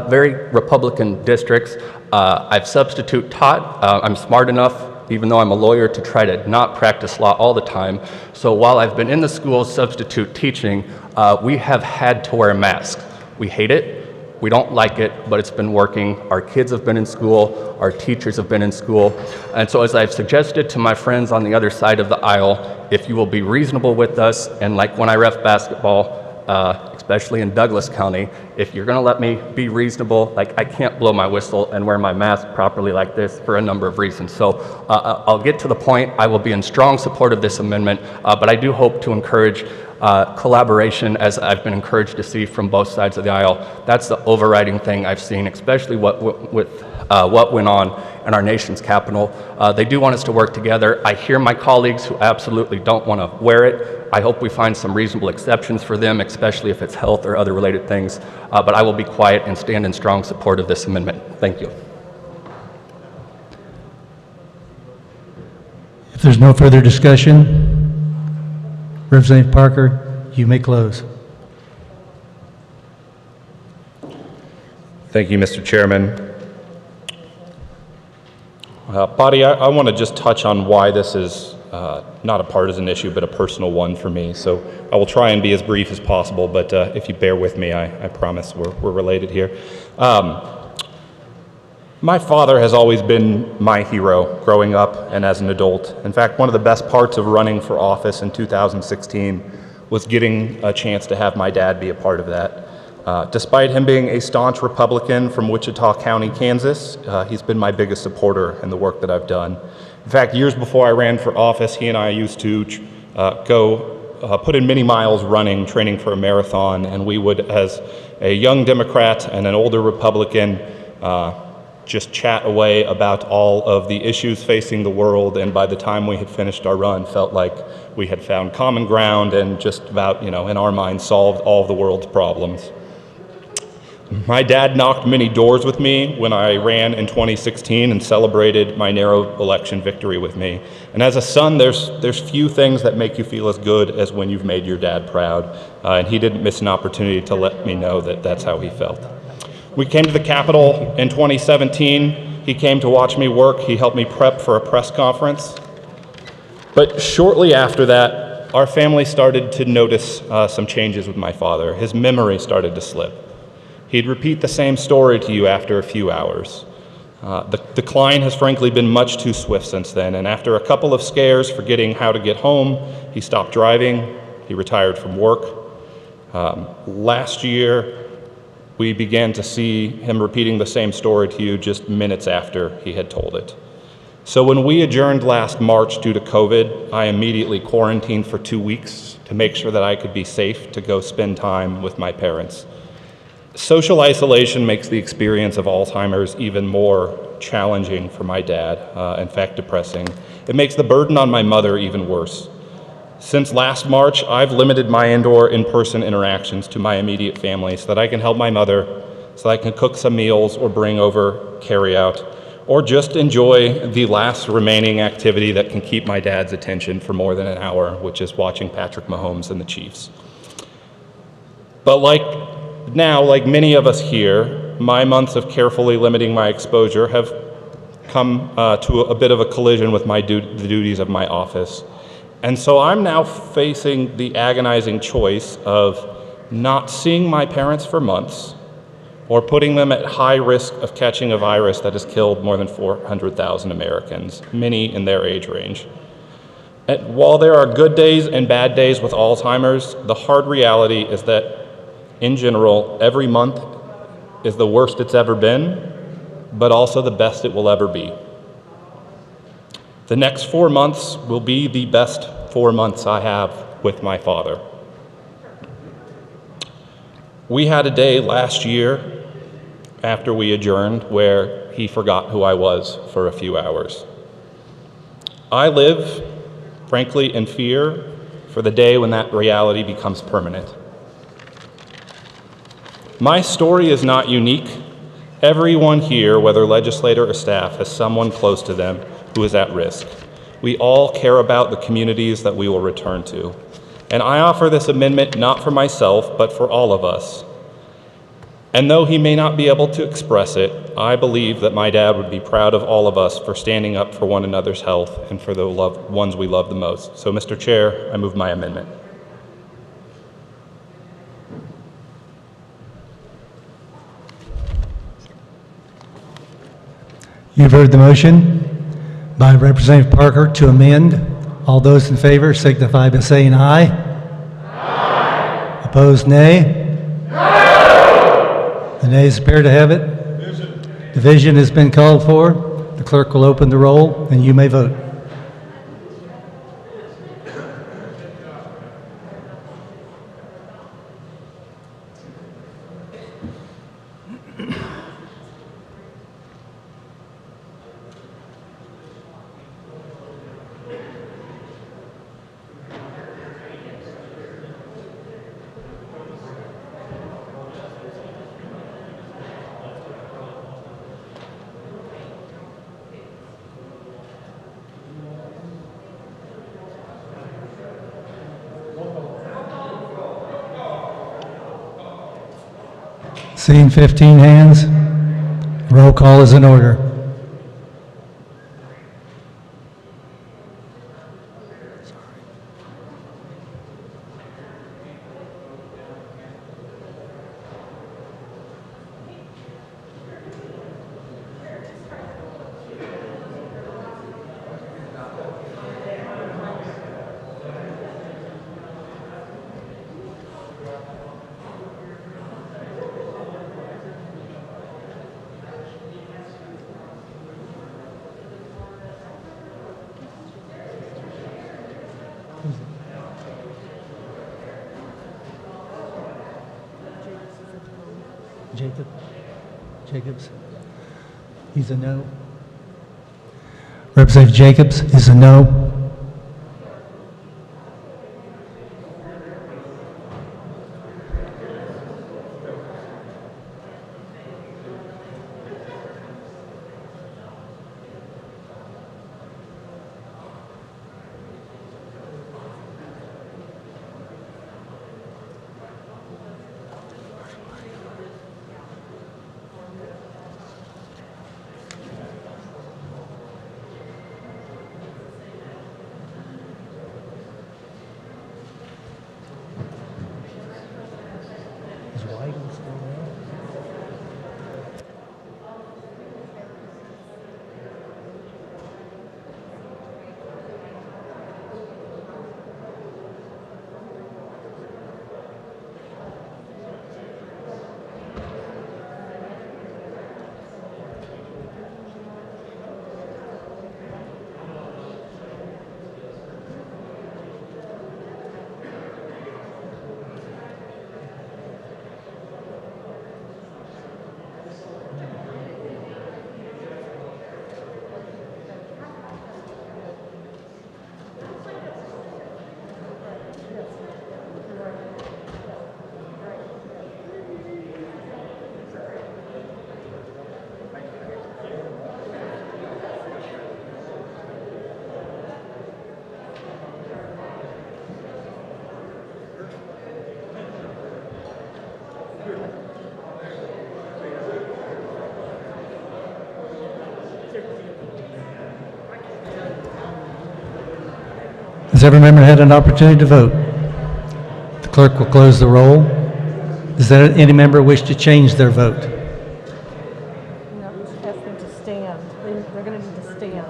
very Republican districts. I've substitute taught. I'm smart enough, even though I'm a lawyer, to try to not practice law all the time. So while I've been in the schools substitute teaching, we have had to wear masks. We hate it. We don't like it, but it's been working. Our kids have been in school. Our teachers have been in school. And so as I've suggested to my friends on the other side of the aisle, if you will be reasonable with us, and like when I ref basketball, especially in Douglas County, if you're gonna let me be reasonable, like I can't blow my whistle and wear my mask properly like this for a number of reasons. So I'll get to the point. I will be in strong support of this amendment, but I do hope to encourage collaboration, as I've been encouraged to see from both sides of the aisle. That's the overriding thing I've seen, especially with what went on in our nation's capital. They do want us to work together. I hear my colleagues who absolutely don't want to wear it. I hope we find some reasonable exceptions for them, especially if it's health or other related things. But I will be quiet and stand in strong support of this amendment. Thank you. If there's no further discussion, Representative Parker, you may close. Thank you, Mr. Chairman. Body, I want to just touch on why this is not a partisan issue, but a personal one for me. So I will try and be as brief as possible, but if you bear with me, I promise we're related here. My father has always been my hero growing up and as an adult. In fact, one of the best parts of running for office in 2016 was getting a chance to have my dad be a part of that. Despite him being a staunch Republican from Wichita County, Kansas, he's been my biggest supporter in the work that I've done. In fact, years before I ran for office, he and I used to go put in many miles running, training for a marathon, and we would, as a young Democrat and an older Republican, just chat away about all of the issues facing the world, and by the time we had finished our run, felt like we had found common ground and just about, in our minds, solved all of the world's problems. My dad knocked many doors with me when I ran in 2016 and celebrated my narrow election victory with me. And as a son, there's few things that make you feel as good as when you've made your dad proud. And he didn't miss an opportunity to let me know that that's how he felt. We came to the Capitol in 2017. He came to watch me work. He helped me prep for a press conference. But shortly after that, our family started to notice some changes with my father. His memory started to slip. He'd repeat the same story to you after a few hours. The decline has frankly been much too swift since then, and after a couple of scares forgetting how to get home, he stopped driving, he retired from work. Last year, we began to see him repeating the same story to you just minutes after he had told it. So when we adjourned last March due to COVID, I immediately quarantined for 2 weeks to make sure that I could be safe to go spend time with my parents. Social isolation makes the experience of Alzheimer's even more challenging for my dad, in fact depressing. It makes the burden on my mother even worse. Since last March, I've limited my indoor in-person interactions to my immediate family so that I can help my mother, so that I can cook some meals or bring over carry-out, or just enjoy the last remaining activity that can keep my dad's attention for more than an hour, which is watching Patrick Mahomes and the Chiefs. But like many of us here, my months of carefully limiting my exposure have come to a bit of a collision with the duties of my office. And so I'm now facing the agonizing choice of not seeing my parents for months or putting them at high risk of catching a virus that has killed more than 400,000 Americans, many in their age range. And while there are good days and bad days with Alzheimer's, the hard reality is that, in general, every month is the worst it's ever been, but also the best it will ever be. The next 4 months will be the best 4 months I have with my father. We had a day last year after we adjourned where he forgot who I was for a few hours. I live, frankly, in fear for the day when that reality becomes permanent. My story is not unique. Everyone here, whether legislator or staff, has someone close to them who is at risk. We all care about the communities that we will return to. And I offer this amendment not for myself, but for all of us. And though he may not be able to express it, I believe that my dad would be proud of all of us for standing up for one another's health and for the ones we love the most. So, Mr. Chair, I move my amendment. You've heard the motion by Representative Parker to amend. All those in favor signify by saying aye. Aye. Opposed, nay. The nays appear to have it. Division has been called for. The clerk will open the roll, and you may vote. Seeing 15 hands, roll call is in order. Jacobs, he's a no. Representative Jacobs is a no. Has every member had an opportunity to vote? The clerk will close the roll. Does there any member wish to change their vote? No, just ask them to stand. They're going to need to stand.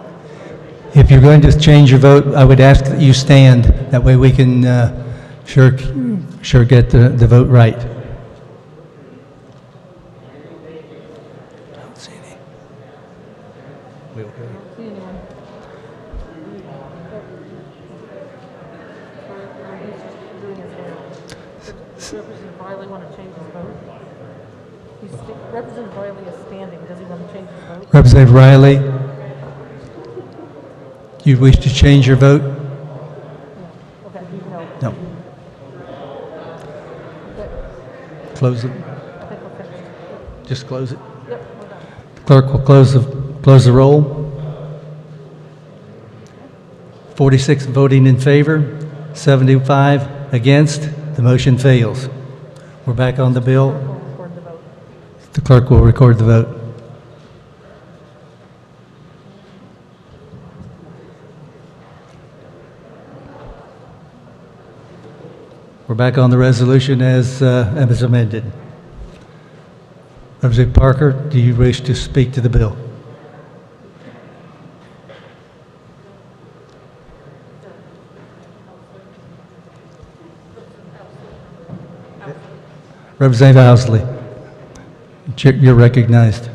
If you're going to change your vote, I would ask that you stand. That way we can sure get the vote right. I don't see any. We okay? See anyone? He's just doing his hand. Does Representative Riley want to change his vote? Representative Riley is standing. Does he want to change his vote? Representative Riley, you wish to change your vote? Okay, no. No. Close it. I think we're finished. Just close it. Yep, we're done. The clerk will close the roll. 46 voting in favor, 75 against. The motion fails. We're back on the bill. Record the vote. The clerk will record the vote. We're back on the resolution as amended. Representative Parker, do you wish to speak to the bill? Representative Owsley, you're recognized.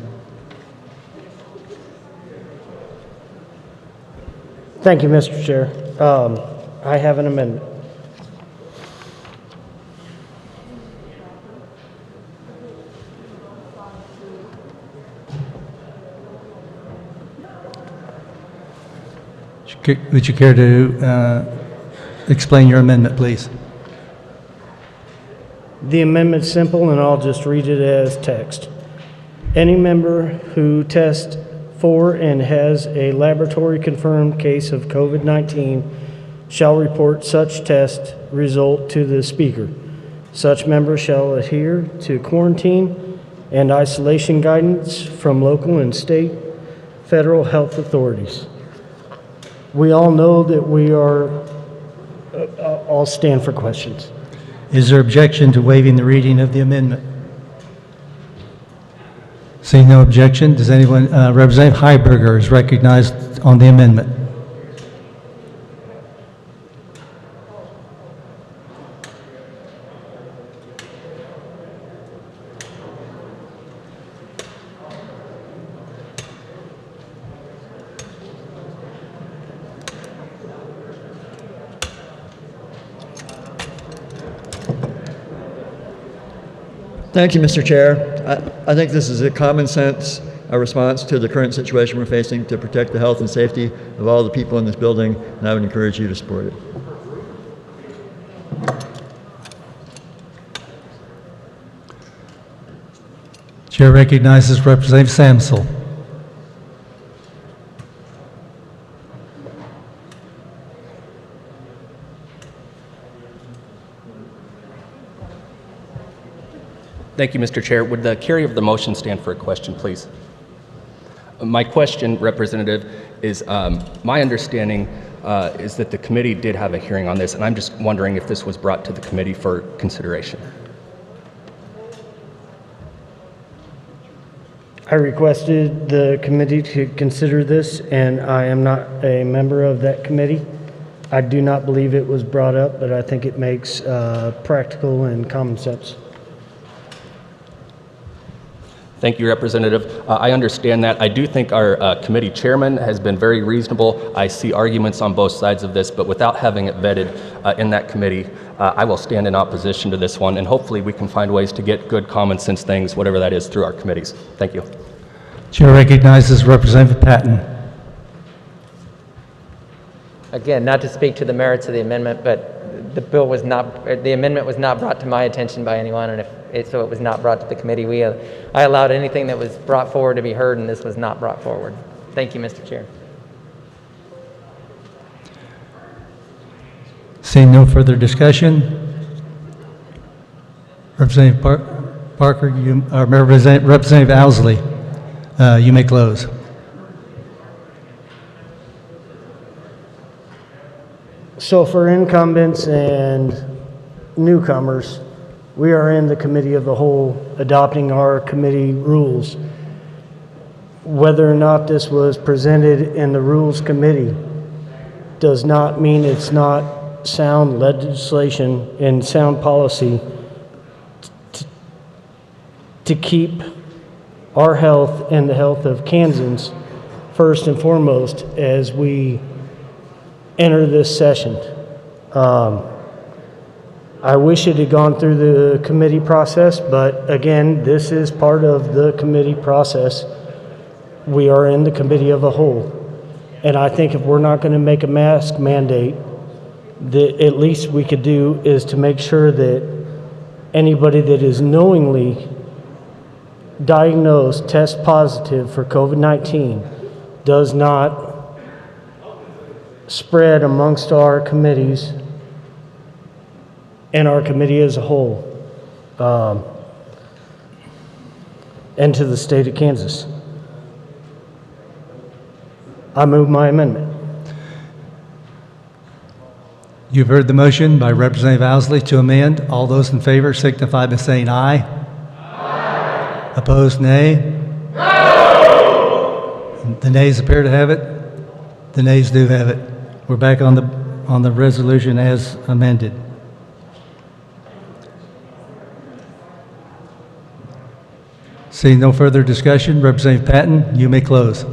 Thank you, Mr. Chair. I have an amendment. Would you care to explain your amendment, please? The amendment's simple, and I'll just read it as text. Any member who tests for and has a laboratory-confirmed case of COVID-19 shall report such test result to the Speaker. Such member shall adhere to quarantine and isolation guidance from local and state, federal health authorities. We all know that we are, I'll stand for questions. Is there objection to waiving the reading of the amendment? Seeing no objection, does anyone, Representative Heiberger is recognized on the amendment. Thank you, Mr. Chair. I think this is a common sense response to the current situation we're facing to protect the health and safety of all the people in this building, and I would encourage you to support it. Chair recognizes Representative Samsel. Thank you, Mr. Chair. Would the carrier of the motion stand for a question, please? My question, Representative, is my understanding is that the committee did have a hearing on this, and I'm just wondering if this was brought to the committee for consideration. I requested the committee to consider this, and I am not a member of that committee. I do not believe it was brought up, but I think it makes practical and common sense. Thank you, Representative. I understand that. I do think our committee chairman has been very reasonable. I see arguments on both sides of this, but without having it vetted in that committee, I will stand in opposition to this one, and hopefully we can find ways to get good common sense things, whatever that is, through our committees. Thank you. Chair recognizes Representative Patton. Again, not to speak to the merits of the amendment, but the amendment was not brought to my attention by anyone, and so it was not brought to the committee. I allowed anything that was brought forward to be heard, and this was not brought forward. Thank you, Mr. Chair. Seeing no further discussion, Representative Parker, Representative Owsley, you may close. So for incumbents and newcomers, we are in the committee of the whole adopting our committee rules. Whether or not this was presented in the rules committee does not mean it's not sound legislation and sound policy to keep our health and the health of Kansans first and foremost as we enter this session. I wish it had gone through the committee process, but again, this is part of the committee process. We are in the committee of the whole. And I think if we're not going to make a mask mandate, the at least we could do is to make sure that anybody that is knowingly diagnosed, test positive for COVID-19 does not spread amongst our committees and our committee as a whole, and to the state of Kansas. I move my amendment. You've heard the motion by Representative Owsley to amend. All those in favor signify by saying aye. Aye. Opposed, nay. No. The nays appear to have it. The nays do have it. We're back on the resolution as amended. Seeing no further discussion, Representative Patton, you may close.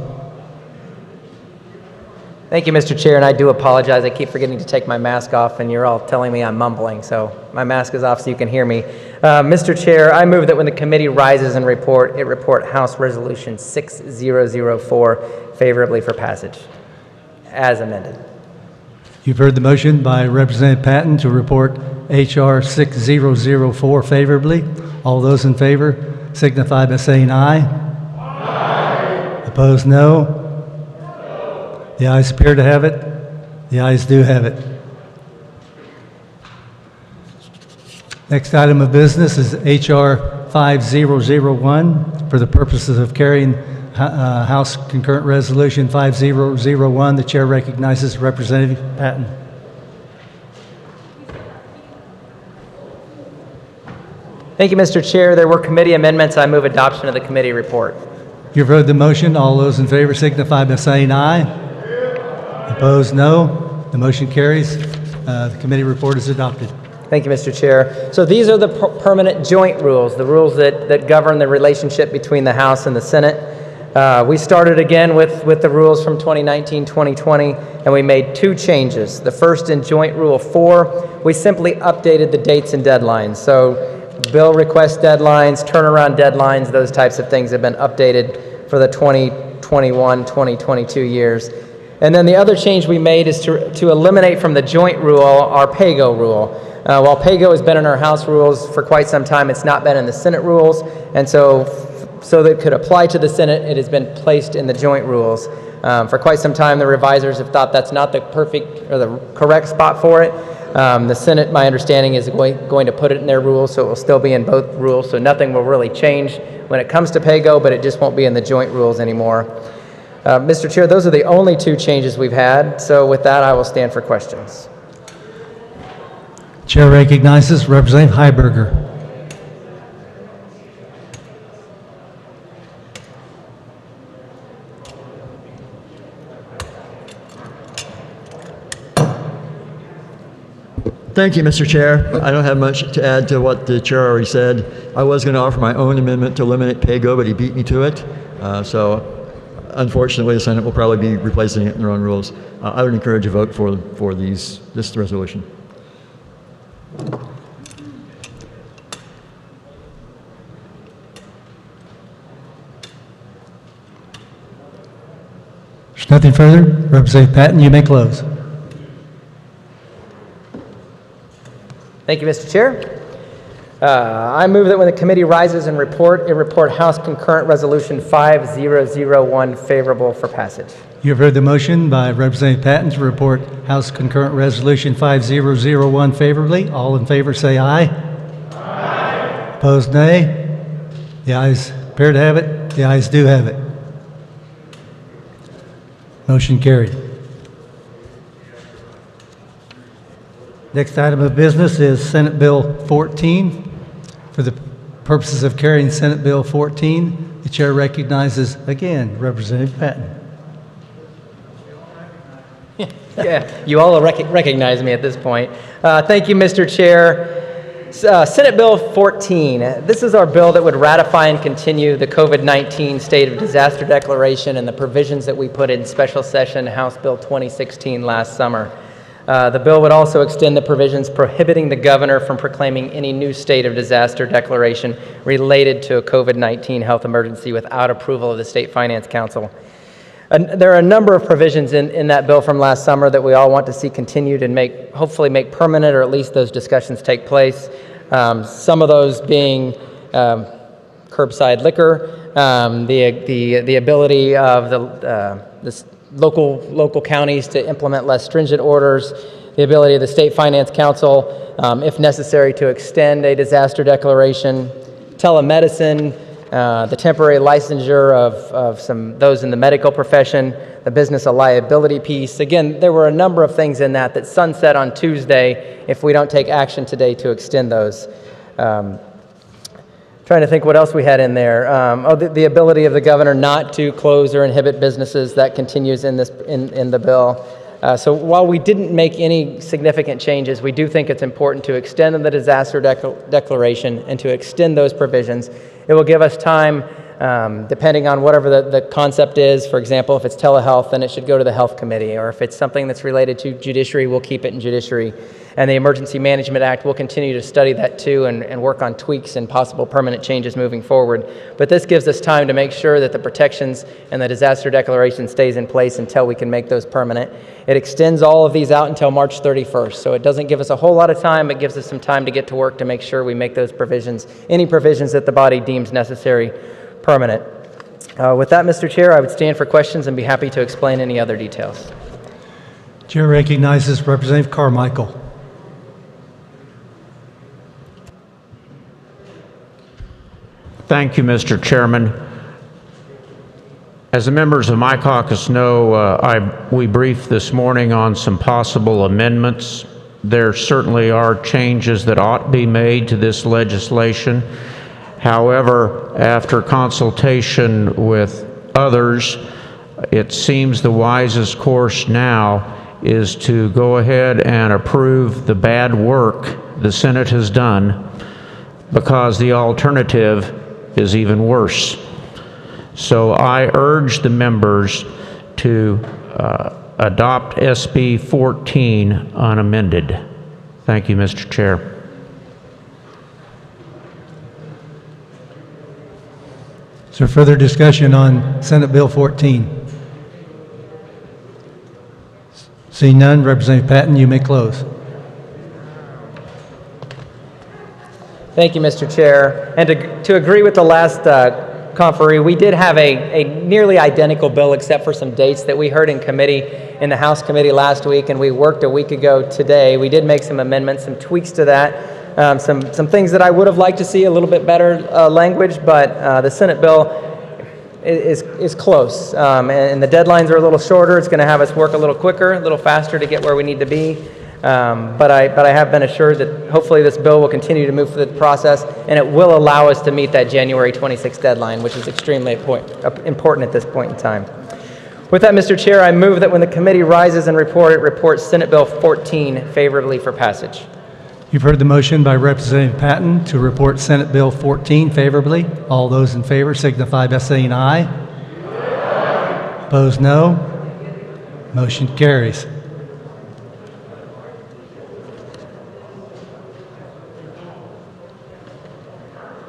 Thank you, Mr. Chair, and I do apologize. I keep forgetting to take my mask off, and you're all telling me I'm mumbling, so my mask is off so you can hear me. Mr. Chair, I move that when the committee rises and report House Resolution 6004 favorably for passage, as amended. You've heard the motion by Representative Patton to report H.R. 6004 favorably. All those in favor signify by saying aye. Aye. Opposed, no. The ayes appear to have it. The ayes do have it. Next item of business is H.R. 5001 for the purposes of carrying House Concurrent Resolution 5001. The chair recognizes Representative Patton. Thank you, Mr. Chair. There were committee amendments. I move adoption of the committee report. You've heard the motion. All those in favor signify by saying aye. Opposed, no. The motion carries. The committee report is adopted. Thank you, Mr. Chair. So these are the permanent joint rules, the rules that govern the relationship between the House and the Senate. We started again with the rules from 2019-2020, and we made two changes. The first, in Joint Rule 4, we simply updated the dates and deadlines. So bill request deadlines, turnaround deadlines, those types of things have been updated for the 2021-2022 years. And then the other change we made is to eliminate from the joint rule our PAYGO rule. While PAYGO has been in our House rules for quite some time, it's not been in the Senate rules, and so that it could apply to the Senate, it has been placed in the joint rules. For quite some time, the revisers have thought that's not the perfect or the correct spot for it. The Senate, my understanding, is going to put it in their rules, so it will still be in both rules, so nothing will really change when it comes to PAYGO, but it just won't be in the joint rules anymore. Mr. Chair, those are the only two changes we've had, so with that, I will stand for questions. Chair recognizes Representative Heiberger. Thank you, Mr. Chair. I don't have much to add to what the chair already said. I was going to offer my own amendment to eliminate PAYGO, but he beat me to it. So unfortunately, the Senate will probably be replacing it in their own rules. I would encourage a vote for this resolution. There's nothing further. Representative Patton, you may close. Thank you, Mr. Chair. I move that when the committee rises and report House Concurrent Resolution 5001 favorable for passage. You have heard the motion by Representative Patton to report House Concurrent Resolution 5001 favorably. All in favor say aye. Aye. Opposed, nay. The ayes appear to have it. The ayes do have it. Motion carried. Next item of business is Senate Bill 14. For the purposes of carrying Senate Bill 14, the chair recognizes, again, Representative Patton. Yeah, you all recognize me at this point. Thank you, Mr. Chair. Senate Bill 14. This is our bill that would ratify and continue the COVID-19 state of disaster declaration and the provisions that we put in special session House Bill 2016 last summer. The bill would also extend the provisions prohibiting the governor from proclaiming any new state of disaster declaration related to a COVID-19 health emergency without approval of the State Finance Council. There are a number of provisions in that bill from last summer that we all want to see continued and hopefully make permanent, or at least those discussions take place. Some of those being curbside liquor, the ability of the local counties to implement less stringent orders, the ability of the State Finance Council, if necessary, to extend a disaster declaration, telemedicine, the temporary licensure of those in the medical profession, the business of liability piece. Again, there were a number of things in that sunset on Tuesday if we don't take action today to extend those. Trying to think what else we had in there. The ability of the governor not to close or inhibit businesses, that continues in the bill. So while we didn't make any significant changes, we do think it's important to extend the disaster declaration and to extend those provisions. It will give us time, depending on whatever the concept is. For example, if it's telehealth, then it should go to the Health Committee, or if it's something that's related to judiciary, we'll keep it in judiciary. And the Emergency Management Act, we'll continue to study that too and work on tweaks and possible permanent changes moving forward. But this gives us time to make sure that the protections and the disaster declaration stays in place until we can make those permanent. It extends all of these out until March 31st, so it doesn't give us a whole lot of time. It gives us some time to get to work to make sure we make those provisions, any provisions that the body deems necessary, permanent. With that, Mr. Chair, I would stand for questions and be happy to explain any other details. Chair recognizes Representative Carmichael. Thank you, Mr. Chairman. As the members of my caucus know, we briefed this morning on some possible amendments. There certainly are changes that ought to be made to this legislation. However, after consultation with others, it seems the wisest course now is to go ahead and approve the bad work the Senate has done, because the alternative is even worse. So I urge the members to adopt SB 14 unamended. Thank you, Mr. Chair. Is there further discussion on Senate Bill 14? Seeing none, Representative Patton, you may close. Thank you, Mr. Chair. And to agree with the last conferee, we did have a nearly identical bill except for some dates that we heard in committee, in the House committee last week, and we worked a week ago today. We did make some amendments, some tweaks to that, some things that I would have liked to see a little bit better language, but the Senate bill is close, and the deadlines are a little shorter. It's going to have us work a little quicker, a little faster to get where we need to be. But I have been assured that hopefully this bill will continue to move through the process, and it will allow us to meet that January 26th deadline, which is extremely important at this point in time. With that, Mr. Chair, I move that when the committee rises and reports Senate Bill 14 favorably for passage. You've heard the motion by Representative Patton to report Senate Bill 14 favorably. All those in favor signify by saying aye. Aye. Opposed, no. Motion carries.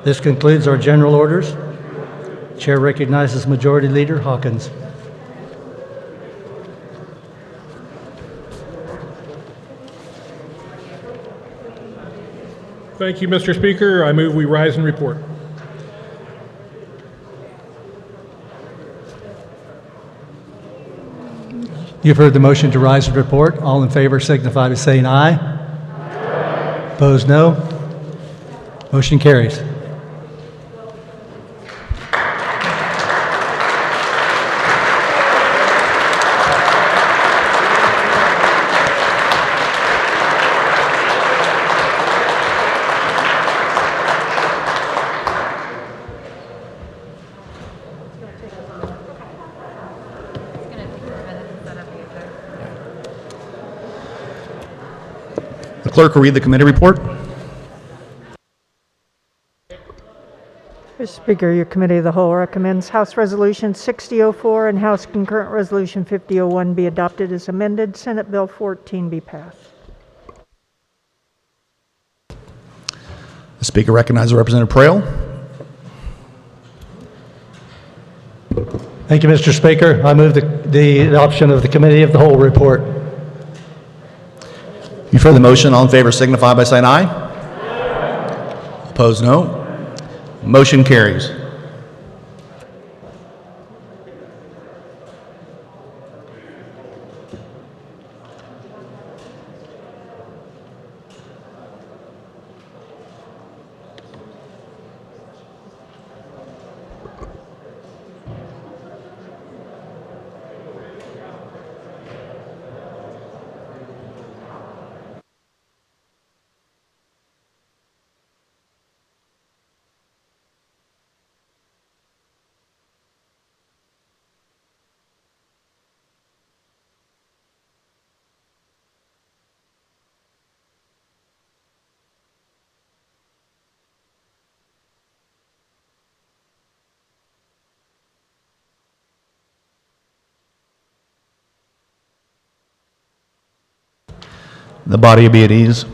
This concludes our general orders. Chair recognizes Majority Leader Hawkins. Thank you, Mr. Speaker. I move we rise and report. You've heard the motion to rise and report. All in favor signify by saying aye. Aye. Opposed, no. Motion carries. clerk will read the committee report. Mr. Speaker, your Committee of the Whole recommends House Resolution 6004 and House Concurrent Resolution 5001 be adopted as amended. Senate Bill 14 be passed. The Speaker recognizes Representative Proehl. Thank you, Mr. Speaker. I move the adoption of the Committee of the Whole report. You've heard the motion. All in favor signify by saying aye. Opposed, no. Motion carries. The body will be at ease.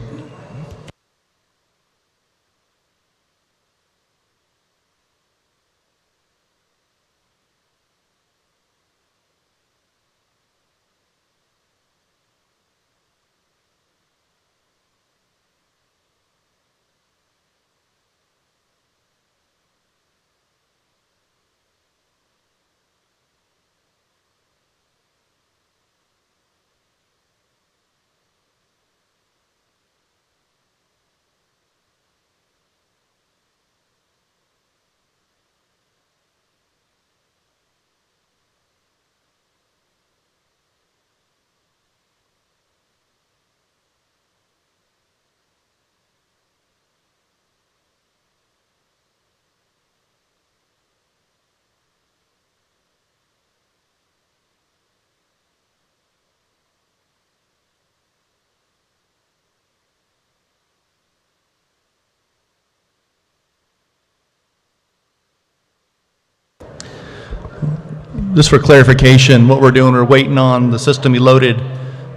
Just for clarification, what we're doing, we're waiting on the system be loaded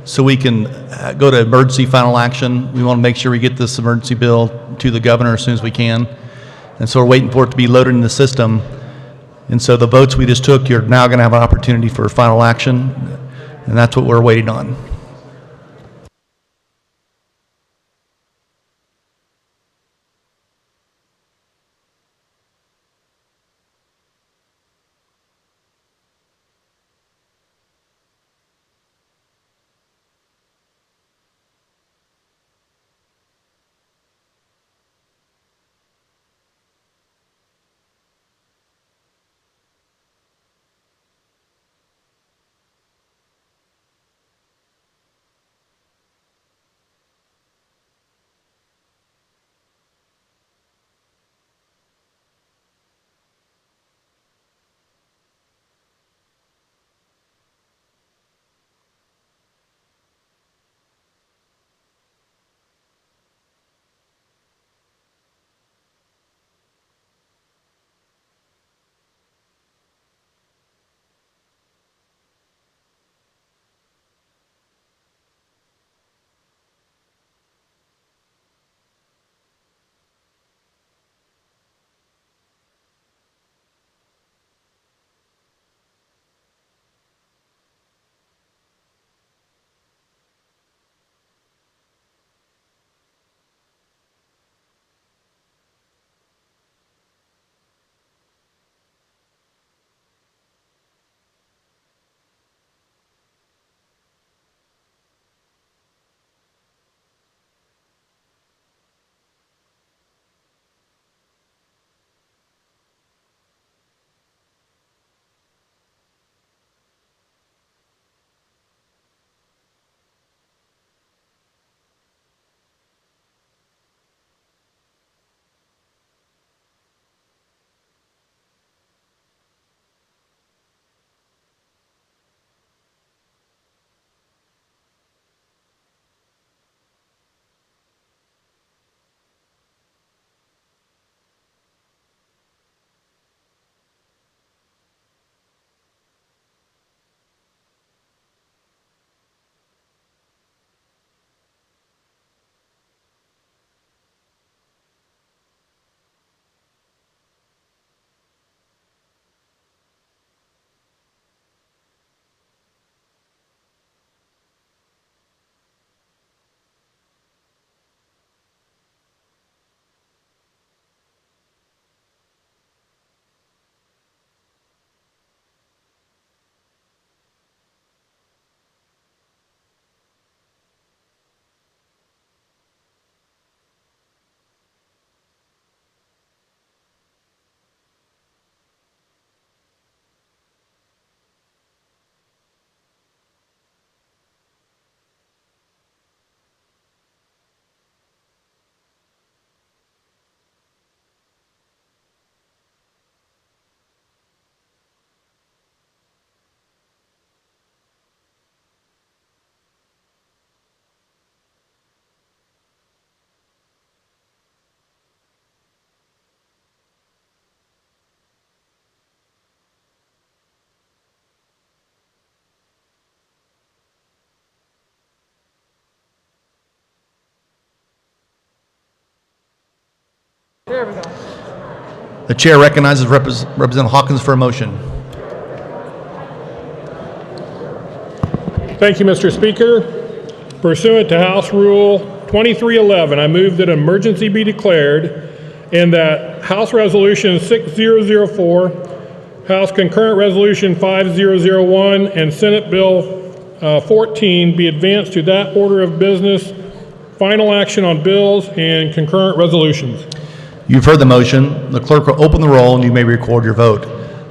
so we can go to emergency final action. We want to make sure we get this emergency bill to the governor as soon as we can. And so we're waiting for it to be loaded in the system. And so the votes we just took, you're now going to have an opportunity for final action. And that's what we're waiting on. There we go. The chair recognizes Representative Hawkins for a motion. Thank you, Mr. Speaker. Pursuant to House Rule 2311, I move that an emergency be declared and that House Resolution 6004, House Concurrent Resolution 5001, and Senate Bill 14 be advanced to that order of business, final action on bills and concurrent resolutions. You've heard the motion. The clerk will open the roll and you may record your vote.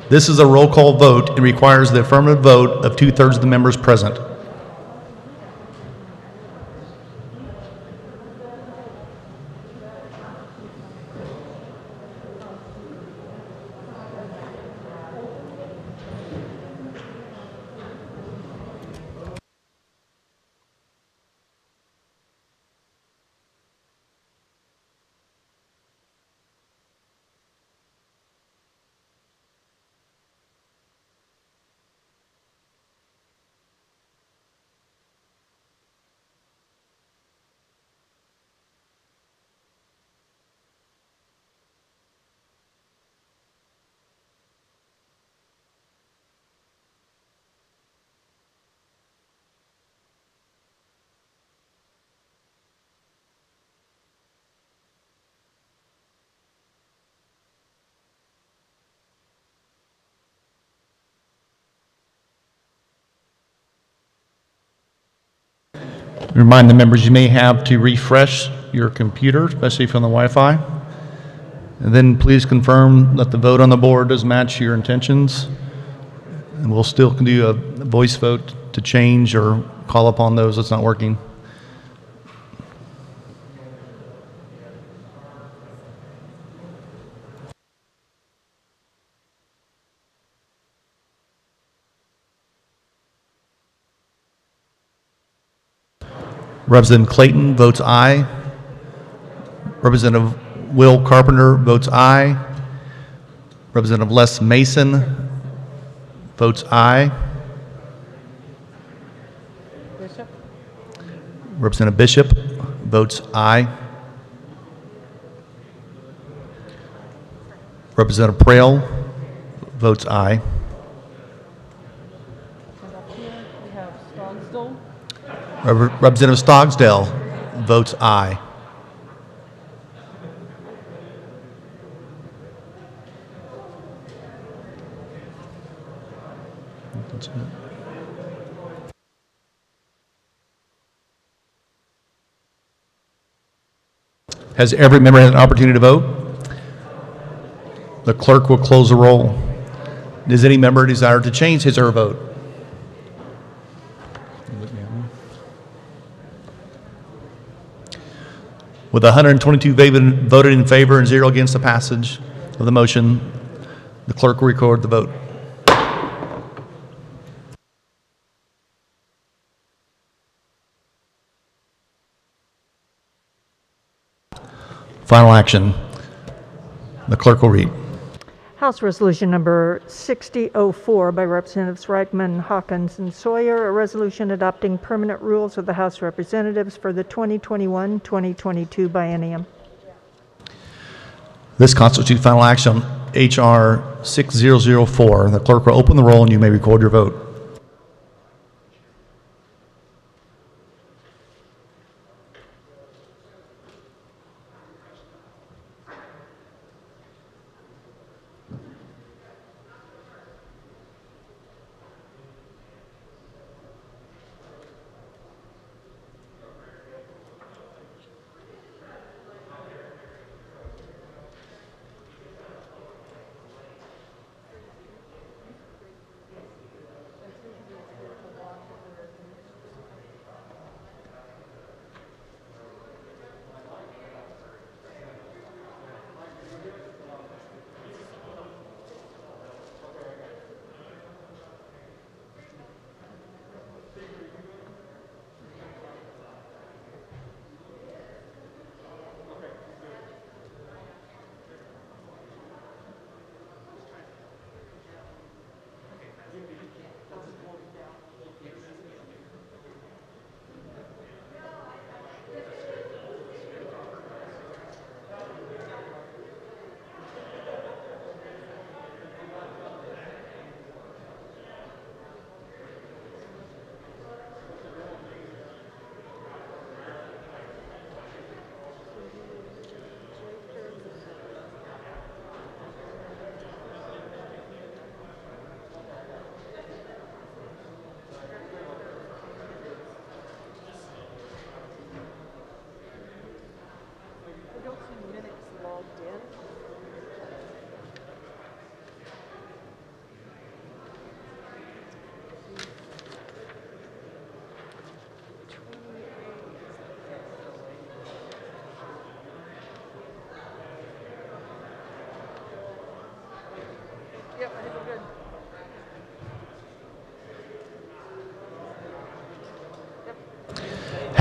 This is a roll call vote and requires the affirmative vote of 2/3 of the members present. Remind the members you may have to refresh your computer, especially if you're on the Wi-Fi. And then please confirm that the vote on the board does match your intentions. And we'll still do a voice vote to change or call upon those that's not working. Representative Clayton votes aye. Representative Will Carpenter votes aye. Representative Les Mason votes aye. Bishop? Representative Bishop votes aye. Representative Prail votes aye. And up here, we have Stogsdill. Representative Stogsdale votes aye. That's it. Has every member had an opportunity to vote? The clerk will close the roll. Does any member desire to change his or her vote? With 122 voted in favor and 0 against the passage of the motion, the clerk will record the vote. Final action. The clerk will read. House Resolution Number 6004 by Representatives Reichman, Hawkins, and Sawyer, a resolution adopting permanent rules of the House of Representatives for the 2021-2022 biennium. This constitutes final action on H.R. 6004. The clerk will open the roll and you may record your vote.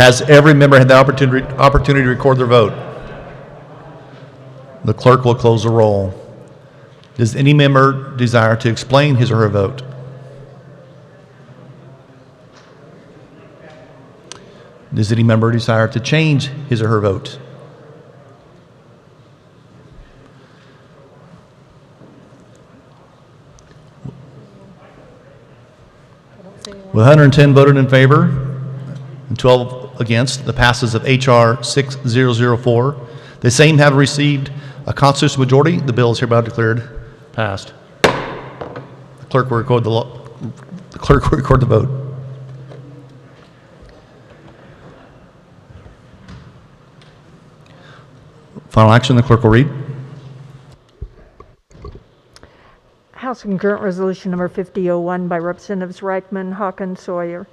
Has every member had the opportunity to record their vote? The clerk will close the roll. Does any member desire to explain his or her vote? Does any member desire to change his or her vote? With 110 voted in favor and 12 against, the passes of H.R. 6004. The same have received a constitutional majority. The bill is hereby declared passed. The clerk will record the vote. Final action, the clerk will read. House Concurrent Resolution Number 5001 by Representatives Reichman, Hawkins, Sawyer.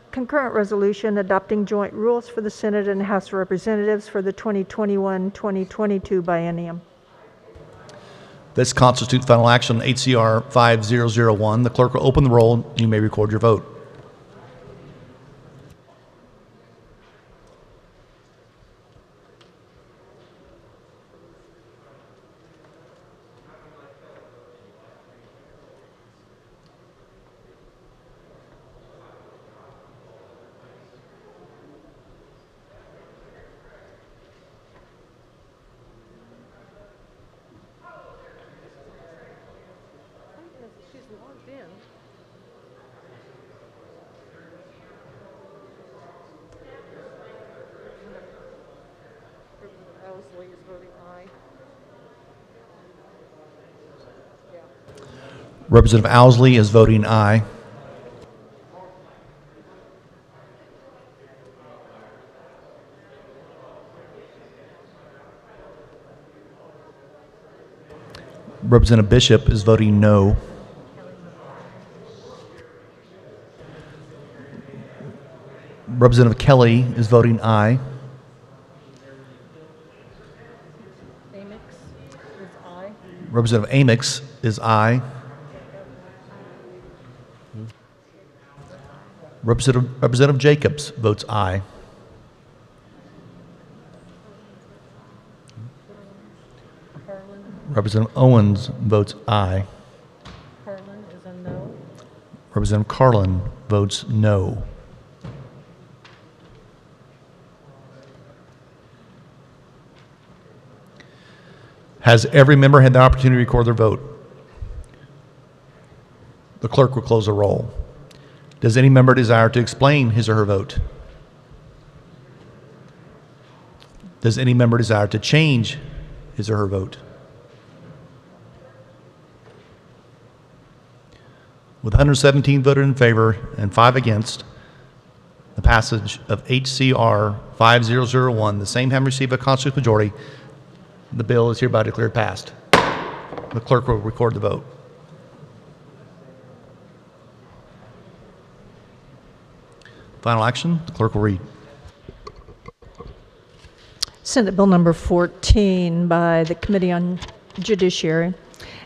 Concurrent resolution adopting joint rules for the Senate and House of Representatives for the 2021-2022 biennium. This constitutes final action on HCR 5001. The clerk will open the roll. You may record your vote. She's logged in. Owsley is voting aye. Representative Owsley is voting aye. Representative Bishop is voting no. Representative Kelly is voting aye. Amix is aye. Representative Amix is aye. Representative Jacobs votes aye. Representative Owens votes aye. Carlin is a no. Representative Carlin votes no. Has every member had the opportunity to record their vote? The clerk will close the roll. Does any member desire to explain his or her vote? Does any member desire to change his or her vote? With 117 voted in favor and 5 against, the passage of HCR 5001, the same having received a constitutional majority, the bill is hereby declared passed. The clerk will record the vote. Final action, the clerk will read. Senate Bill Number 14 by the Committee on Judiciary,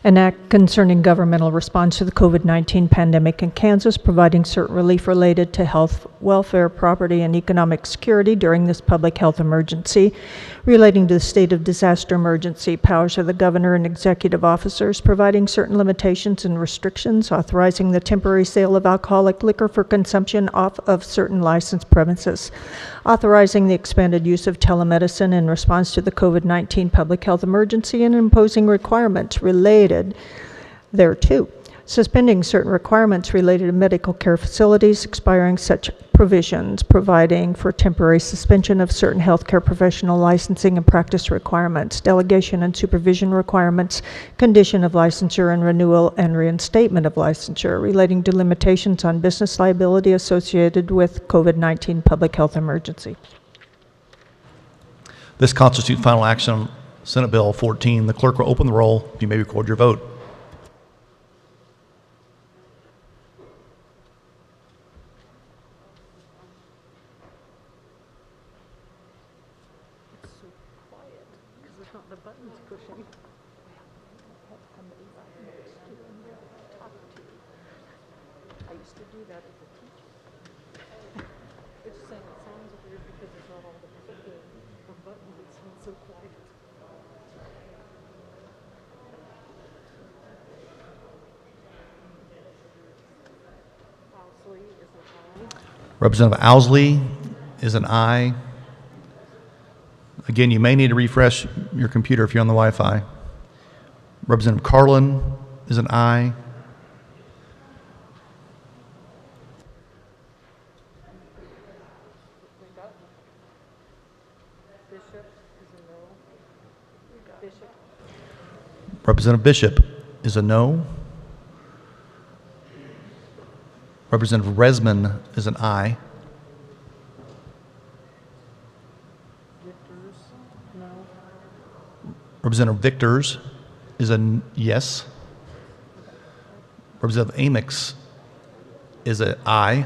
an act concerning governmental response to the COVID-19 pandemic in Kansas, providing certain relief related to health, welfare, property, and economic security during this public health emergency, relating to the state of disaster emergency, powers of the governor and executive officers, providing certain limitations and restrictions, authorizing the temporary sale of alcoholic liquor for consumption off of certain licensed premises, authorizing the expanded use of telemedicine in response to the COVID-19 public health emergency, and imposing requirements related thereto, suspending certain requirements related to medical care facilities, expiring such provisions, providing for temporary suspension of certain healthcare professional licensing and practice requirements, delegation and supervision requirements, condition of licensure and renewal and reinstatement of licensure, relating to limitations on business liability associated with COVID-19 public health emergency. This constitutes final action on Senate Bill 14. The clerk will open the roll. You may record your vote. The button's pushing. I used to do that as a teacher. It's just saying it sounds weird because there's not all the buttons. It sounds so quiet. Owsley is an I. Representative Owsley is an aye. Again, you may need to refresh your computer if you're on the Wi-Fi. Representative Carlin is an aye. Bishop is a no. Bishop. Representative Bishop is a no. Representative Resman is an aye. Victors, no. Representative Victors is a yes. Representative Amix is an aye.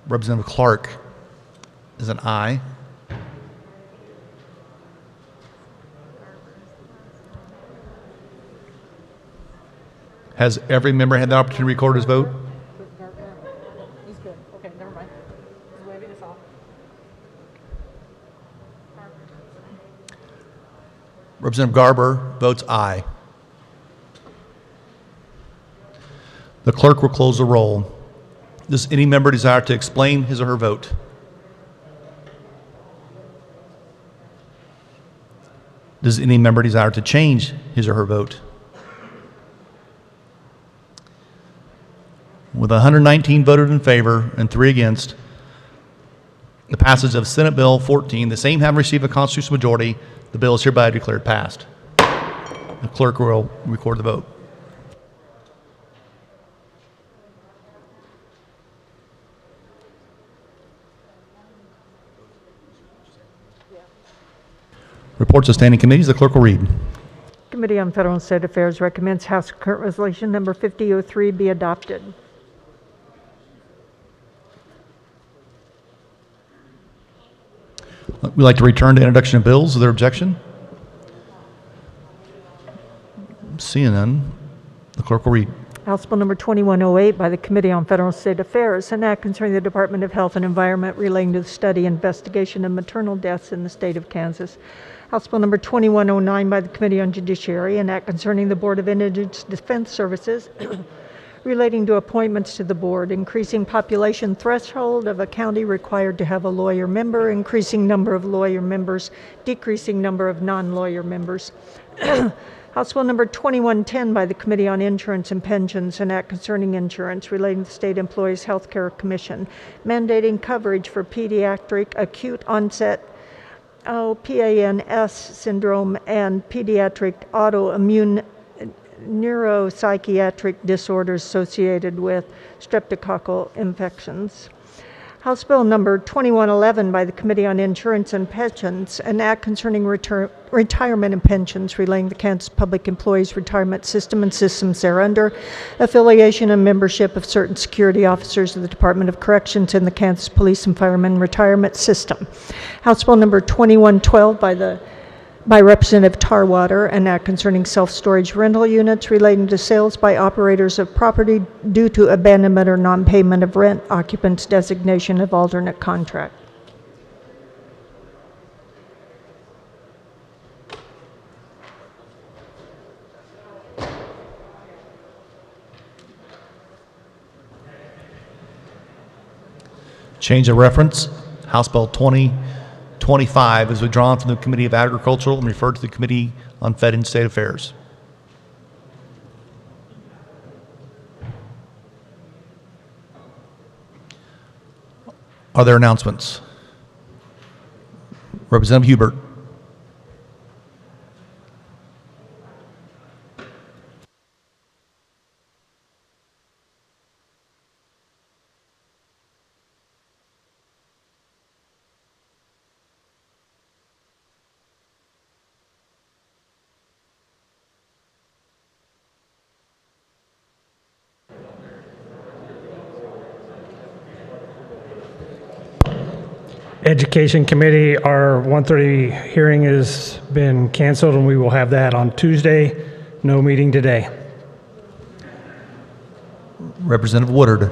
Representative Clark is an aye. Has every member had the opportunity to record his vote? He's good. Okay, never mind. He's waving us off. Representative Garber votes aye. The clerk will close the roll. Does any member desire to explain his or her vote? Does any member desire to change his or her vote? With 119 voted in favor and 3 against, the passage of Senate Bill 14, the same having received a constitutional majority, the bill is hereby declared passed. The clerk will record the vote. Reports of standing committees, the clerk will read. Committee on Federal and State Affairs recommends House Concurrent Resolution number 5003 be adopted. We'd like to return to introduction of bills. Is there objection? Seeing none, the clerk will read. House Bill number 2108 by the Committee on Federal and State Affairs, an act concerning the Department of Health and Environment relating to the study and investigation of maternal deaths in the state of Kansas. House Bill number 2109 by the Committee on Judiciary, an act concerning the Board of Indigent Defense Services relating to appointments to the board, increasing population threshold of a county required to have a lawyer member, increasing number of lawyer members, decreasing number of non-lawyer members. House Bill number 2110 by the Committee on Insurance and Pensions, an act concerning insurance relating to the State Employees Health Care Commission, mandating coverage for pediatric acute onset PANS syndrome and pediatric autoimmune neuropsychiatric disorders associated with streptococcal infections. House Bill number 2111 by the Committee on Insurance and Pensions, an act concerning retirement and pensions relating to the Kansas Public Employees Retirement System and systems thereunder, affiliation and membership of certain security officers of the Department of Corrections in the Kansas Police and Firemen Retirement System. House Bill number 2112 by Representative Tarwater, an act concerning self-storage rental units relating to sales by operators of property due to abandonment or non-payment of rent, occupants' designation of alternate contract. Change of reference. House Bill 2025 is withdrawn from the Committee of Agricultural and referred to the Committee on Fed and State Affairs. Are there announcements? Representative Hubert. Education Committee, our 1:30 hearing has been canceled, and we will have that on Tuesday. No meeting today. Representative Woodard.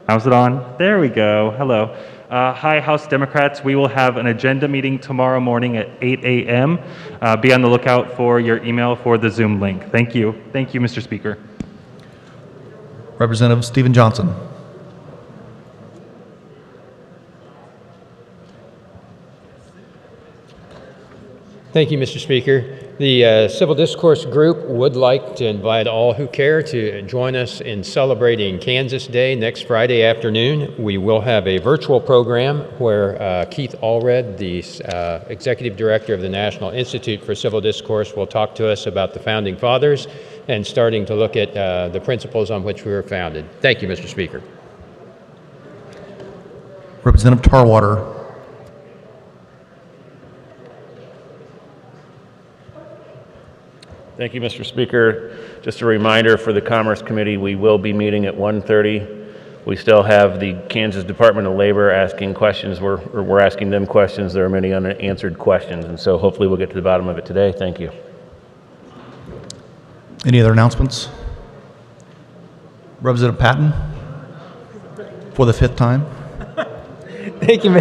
How's it on? There we go. Hello. Hi, House Democrats. We will have an agenda meeting tomorrow morning at 8 a.m. Be on the lookout for your email for the Zoom link. Thank you. Thank you, Mr. Speaker. Representative Stephen Johnson. Thank you, Mr. Speaker. The Civil Discourse Group would like to invite all who care to join us in celebrating Kansas Day next Friday afternoon. We will have a virtual program where Keith Allred, the Executive Director of the National Institute for Civil Discourse, will talk to us about the Founding Fathers and starting to look at the principles on which we were founded. Thank you, Mr. Speaker. Representative Tarwater. Thank you, Mr. Speaker. Just a reminder for the Commerce Committee, we will be meeting at 1:30. We still have the Kansas Department of Labor asking questions. We're asking them questions. There are many unanswered questions, and so hopefully we'll get to the bottom of it today. Thank you. Any other announcements? Representative Patton, for the 5th time. Thank you,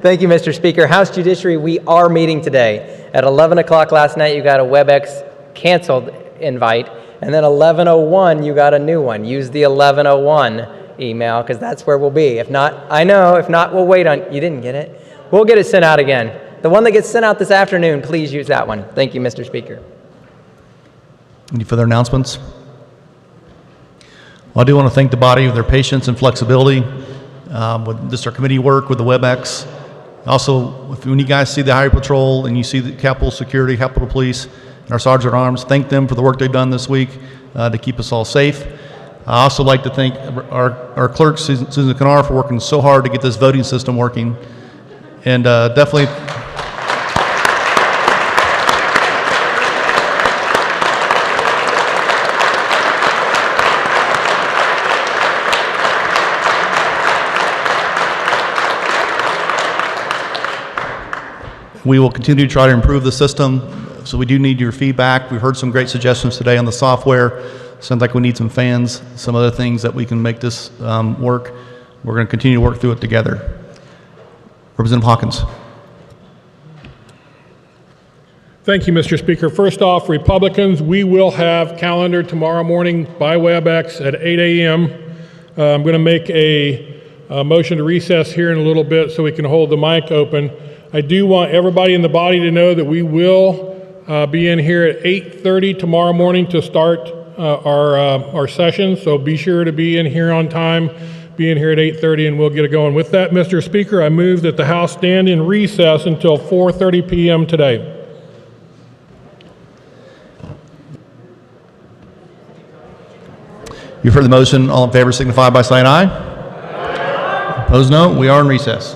Thank you, Mr. Speaker. House Judiciary, we are meeting today. At 11 o'clock last night, you got a WebEx canceled invite, and then 11:01, you got a new one. Use the 11:01 email, because that's where we'll be. If not, I know, if not, we'll wait on, you didn't get it? We'll get it sent out again. The one that gets sent out this afternoon, please use that one. Thank you, Mr. Speaker. Any further announcements? Well, I do want to thank the body for their patience and flexibility with this, our committee work with the WebEx. Also, when you guys see the Highway Patrol and you see the Capitol Security, Capitol Police, and our Sergeant at Arms, thank them for the work they've done this week to keep us all safe. I also like to thank our clerk, Susan Canar, for working so hard to get this voting system working. And definitely... We will continue to try to improve the system, so we do need your feedback. We've heard some great suggestions today on the software. Sounds like we need some fans, some other things that we can make this work. We're going to continue to work through it together. Representative Hawkins. Thank you, Mr. Speaker. First off, Republicans, we will have calendar tomorrow morning by WebEx at 8 a.m. I'm going to make a motion to recess here in a little bit so we can hold the mic open. I do want everybody in the body to know that we will be in here at 8:30 tomorrow morning to start our session, so be sure to be in here on time, be in here at 8:30, and we'll get it going. With that, Mr. Speaker, I move that the House stand in recess until 4:30 p.m. today. You've heard the motion. All in favor signify by saying aye. Aye. Opposed, no. We are in recess.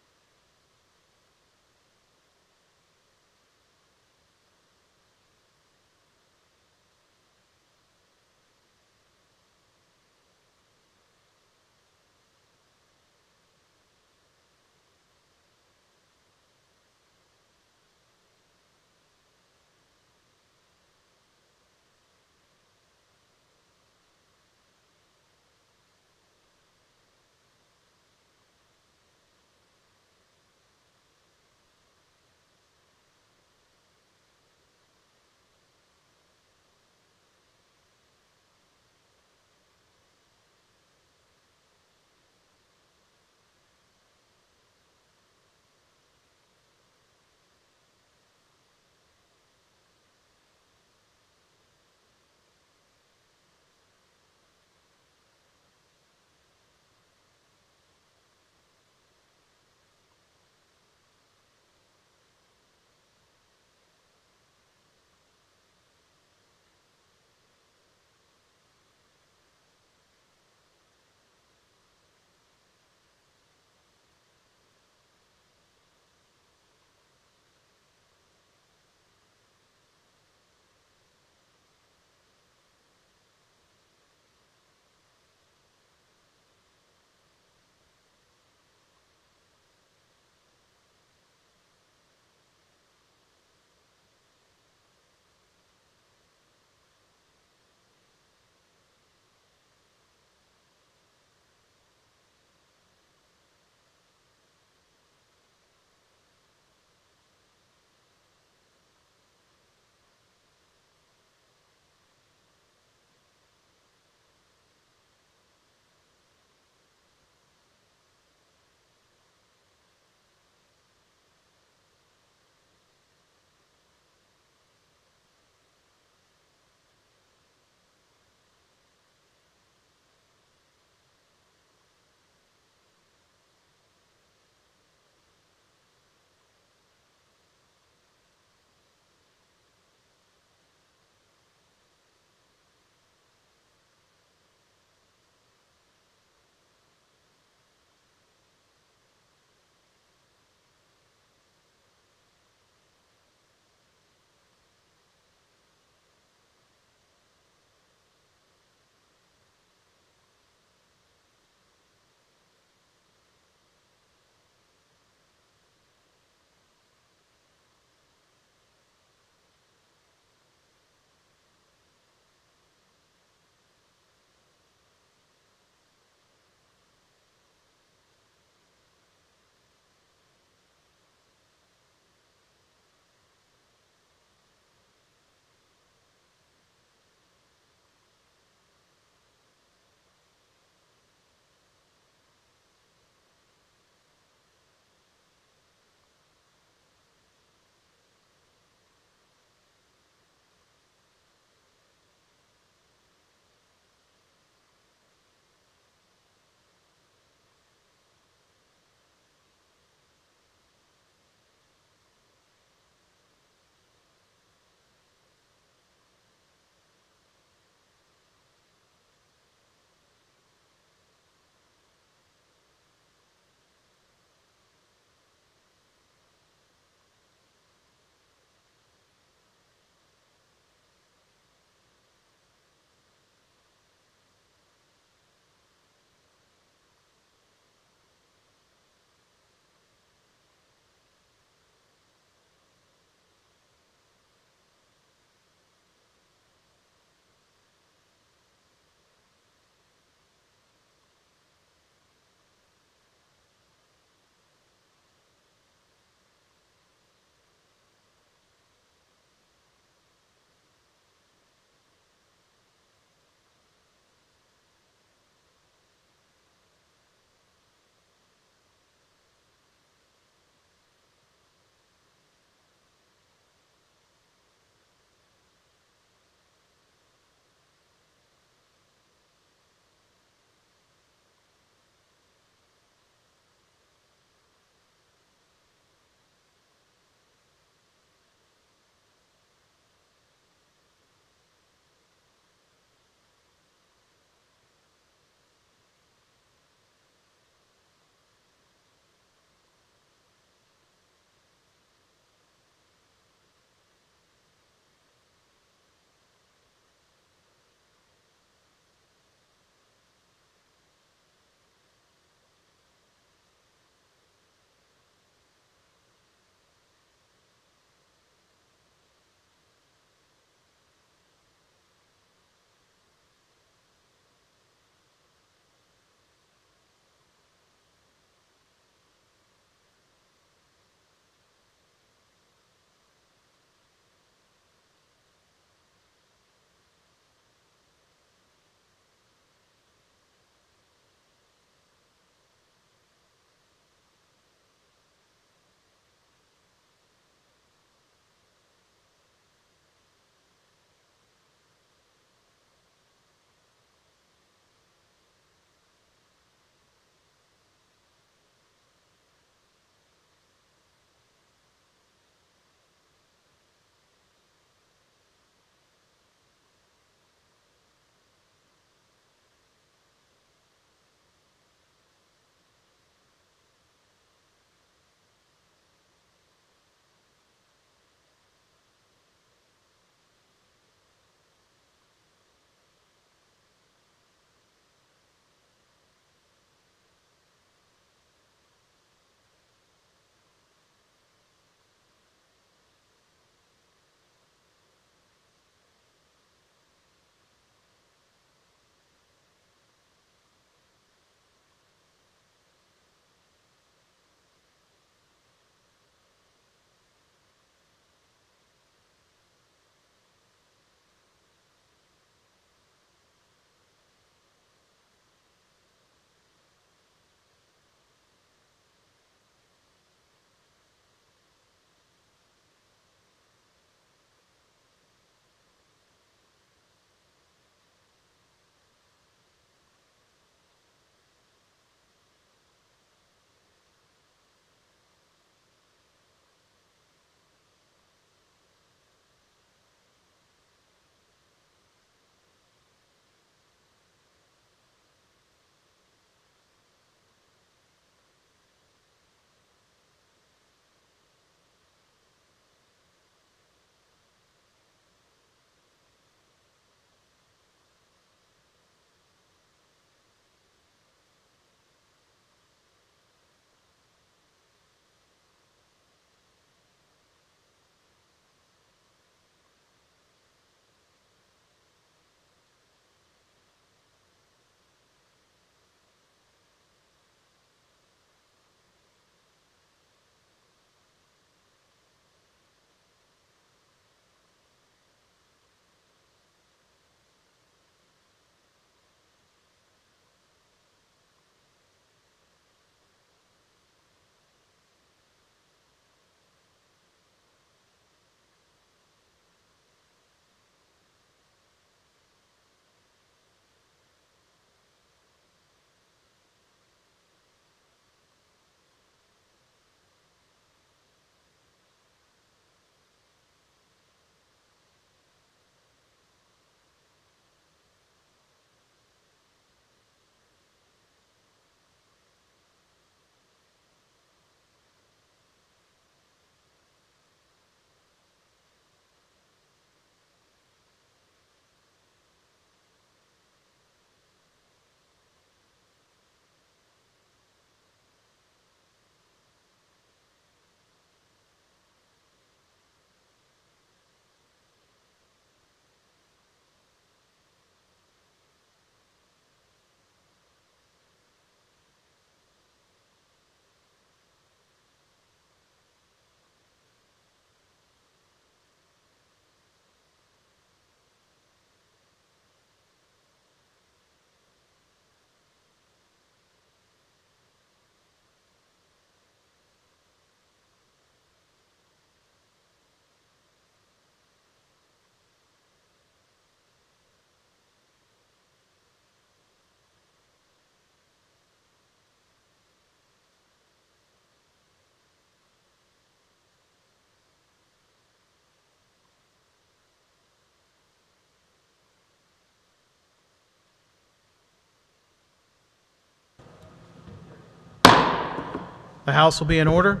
The House will be in order.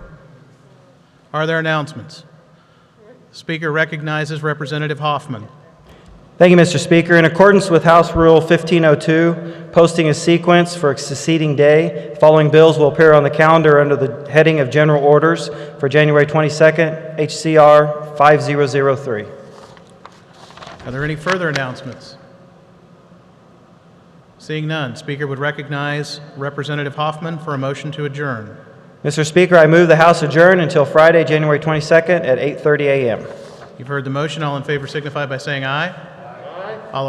Are there announcements? Speaker recognizes Representative Hoffman. Thank you, Mr. Speaker. In accordance with House Rule 1502, posting a sequence for a succeeding day, the following bills will appear on the calendar under the heading of General Orders for January 22nd, HCR 5003. Are there any further announcements? Seeing none, Speaker would recognize Representative Hoffman for a motion to adjourn. Mr. Speaker, I move the House adjourn until Friday, January 22nd at 8:30 a.m. You've heard the motion. All in favor signify by saying aye. Aye. All opposed